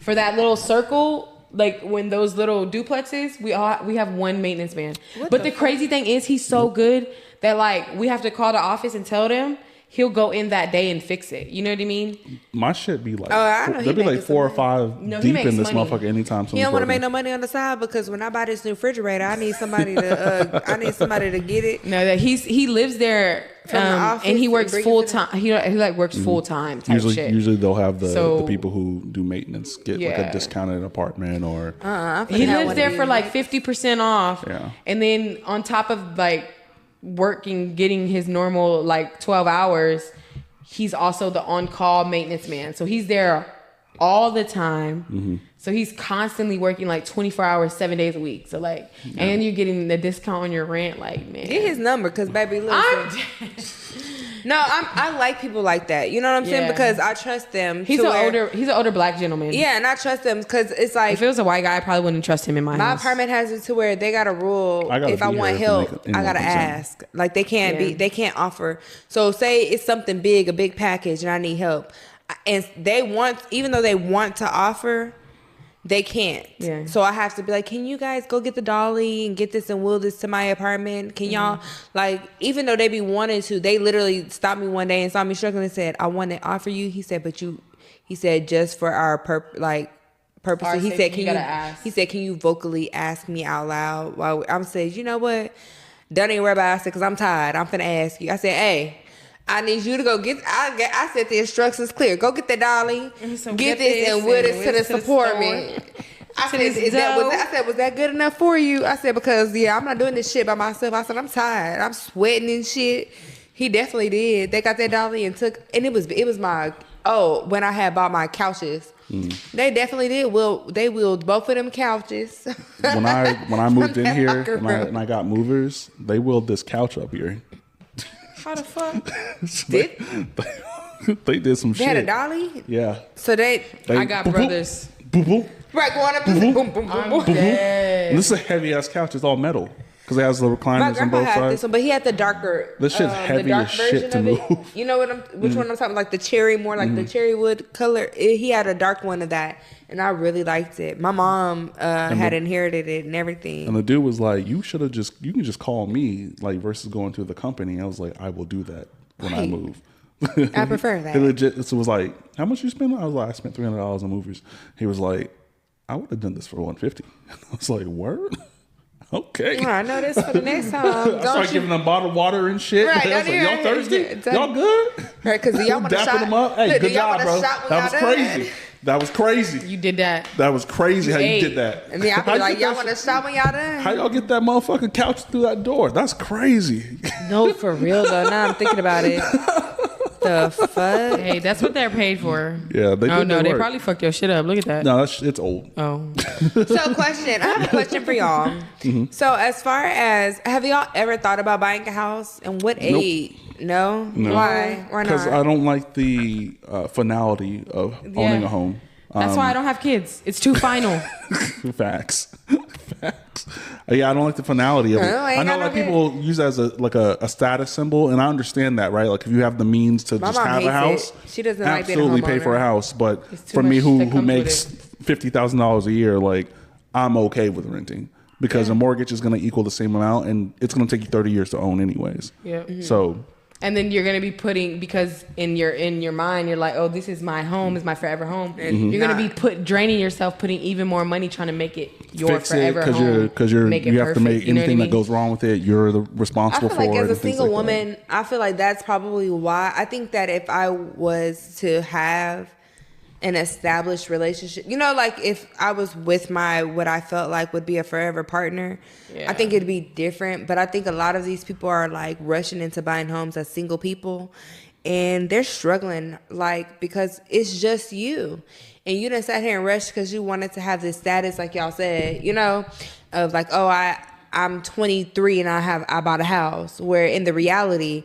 For that little circle, like when those little duplexes, we have one maintenance man. But the crazy thing is he's so good that like we have to call the office and tell them. He'll go in that day and fix it. You know what I mean? My shit be like, I know he there'll be like making 4 or some 5 No, he deep in makes this money. motherfucker anytime. He don't want to make no money on the side because when I buy this new refrigerator, I need somebody to get it. No, that he lives there From the office and he and works bring it full to the- time. He like works full time type shit. Usually they'll have the So- people who do maintenance get like Yeah. a discounted apartment or He lives there for like 50% off. Yeah. And then on top of like working, getting his normal like 12 hours, he's also the on-call maintenance man. So he's there all the time. So he's constantly working like 24 hours, 7 days a week. So like, and you're getting the discount on your rent. Like, man. Get his number, because baby, listen. I like people like that. You know what I'm saying? Yeah. Because I trust them. He's an older black gentleman. Yeah, and I trust them because it's like If it was a white guy, I probably wouldn't trust him in my my house. apartment has it to where they got a rule. I gotta If I be want here if help, anyone I gotta comes in. ask. Like they can't Yeah. they can't offer. So say it's something big, a big package, and I need help, and even though they want to offer, they can't. Yeah. So I have to be like, can you guys go get the dolly and get this and wheel this to my apartment? Can y'all like, even though they be wanting to, they literally stopped me one day and saw me struggling and said, I want to offer you. He said, he said, just for our purposes. Our He safety, said, you gotta ask. he said, can you vocally ask me out loud? While I'm saying, you know what? Don't even worry about it. I said, because I'm tired. I'm finna ask you. I said, hey, I need you to go I said the instructions clear. Go get the dolly, So get this and wheel this to the apartment. I said, was that good enough for you? I said, because I'm not doing this shit by myself. I said, I'm tired. I'm sweating and shit. He definitely did. They got that dolly and and it was my, when I had bought my couches. They definitely did. They wheeled both of them couches. when I moved in here locker room. and I got movers, they wheeled this couch up here. How the fuck? They did some They shit. had a dolly? Yeah. So They- I got boop, boop, brothers. boop, boop, right, going up and boom, boom, boom, boom. Dead. And this is a heavy ass couch. It's all metal because it has the My recliners on grandpa both had sides. this one, but he had the darker. This shit's the heavy dark as shit version to of it. move. You know which one I'm talking? Like the cherry, more like the cherry wood color. He had a dark one of that, and I really liked it. My mom had inherited it and everything. And the dude was like, you can just call me, like, versus going to the company. I was like, I will do that when I Right. move. I prefer that. He legit was like, how much you spend? I was like, I spent $300 on movers. He was like, I would have done this for $150. I was like, word? Okay. Well, I know this for the next time. I started Don't you? giving them bottled water and shit. Right, I was like, y'all thirsty? don't- Y'all good? Right, because y'all want to Dapping shot. them up. Hey, Look, do good y'all job, want a bro. shot when That was y'all done? crazy. That was crazy. You did that. That was crazy how you ate. did that. And then I How be you like, get y'all that want to shit- shot when y'all done? How y'all get that motherfucking couch through that door? That's crazy. No, for real though. Now I'm thinking about it. The fuck? Hey, that's what they're paid for. Yeah, they Oh did no, their they work. probably fucked your shit up. Look at that. No, it's old. Oh, So, question. I have a question for y'all. So, as far as, have y'all ever thought about buying a house? And what age? No? Why? Why Because not? I don't like the finality of owning a home. that's why I don't have kids. It's too final. Facts. Facts. Yeah, I don't like the finality of it. Well, I ain't I know got like no people use it as a status symbol, and I understand that, right? Like if you have the means to My just mom have a hates house, it. She doesn't like being a absolutely pay for a homeowner. house. But It's too for me, much who that comes makes with $50,000 a year, like I'm okay with renting because a mortgage is going to equal the same amount, and it's going to take you 30 years to own anyways. Yeah. So And then you're gonna be putting, because in your mind you're like, oh, this is my home, is my forever home. You're gonna be draining yourself, putting even more money trying to make it your fix forever it home. because Make it you have to perfect, make you know what anything I mean? that goes wrong with it. You're the I responsible feel for like it. as a and things single like that. woman, I feel like that's probably why. I think that if I was to have an established relationship, you know, like if I was with what I felt like would be a forever partner, Yeah. I think it'd be different. But I think a lot of these people are like rushing into buying homes as single people, and they're struggling, like, because it's just you. And you done sat here and rushed because you wanted to have this status, like y'all said, you know, of like, oh, I'm 23 and I bought a house. Where in the reality,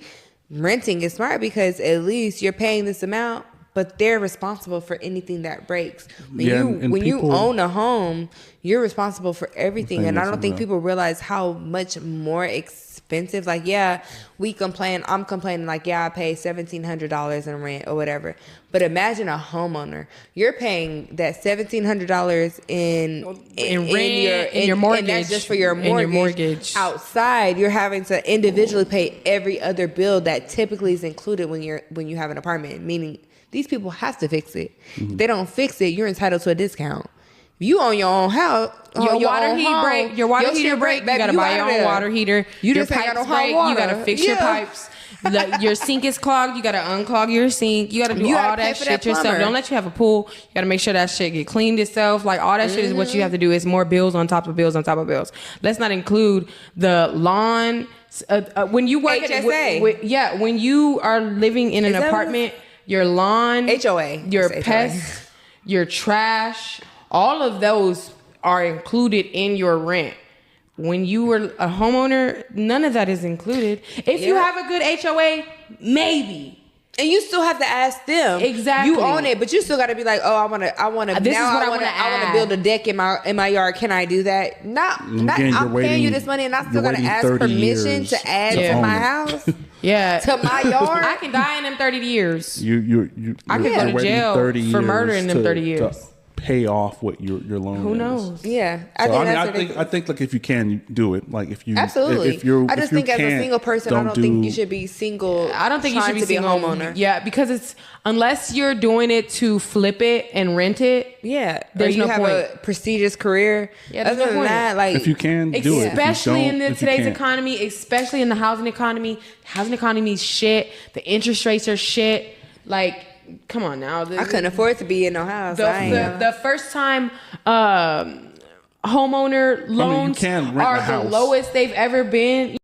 renting is smart because at least you're paying this amount, but they're responsible for anything that breaks. When you own a home, you're responsible for everything. And I don't think people realize how much more expensive. Like, yeah, I'm complaining like, yeah, I pay $1,700 in rent or whatever. But imagine a homeowner. You're paying that $1,700 in rent, in your mortgage. And that's just for your mortgage. Outside, you're having to individually pay every other bill that typically is included when you have an apartment, meaning these people have to fix it. If they don't fix it, you're entitled to a discount. If you own your own house, your water heater break, you gotta buy your own water heater. Your pipes break, you gotta fix your pipes. Your sink is clogged, you gotta unclog your sink. You gotta do all that shit yourself. Don't let you have a pool. You gotta make sure that shit get cleaned itself. Like all that shit is what you have to do. It's more bills on top of bills on top of bills. Let's not include the lawn. When you work HSA. When you are living in an apartment, your lawn, HOA, your pests, your trash, all of those are included in your rent. When you were a homeowner, none of that is included. If you have a good HOA, maybe. And you still have to ask them. Exactly. You own it, but you still got to be like, oh, I want to build a deck in my yard. Can I do that? I'm paying you this money, and I still got to ask permission to add to my house. Yeah, to my yard. I can die in them 30 years. I can go to jail for murder in them 30 years. Pay off what your loan. Who knows? Yeah, I think like if you can do it, like if you absolutely. I just think as a single person, I don't think you should be single. I don't think you should be a homeowner. Yeah, because it's unless you're doing it to flip it and rent it. Yeah, there's no point. You have a prestigious career. Yeah, there's no point. That, like if you can do it, especially in today's economy, especially in the housing economy. Housing economy is shit. The interest rates are shit. Like. Come on now. I couldn't afford to be in no house. The first time homeowner loans are the lowest they've ever been.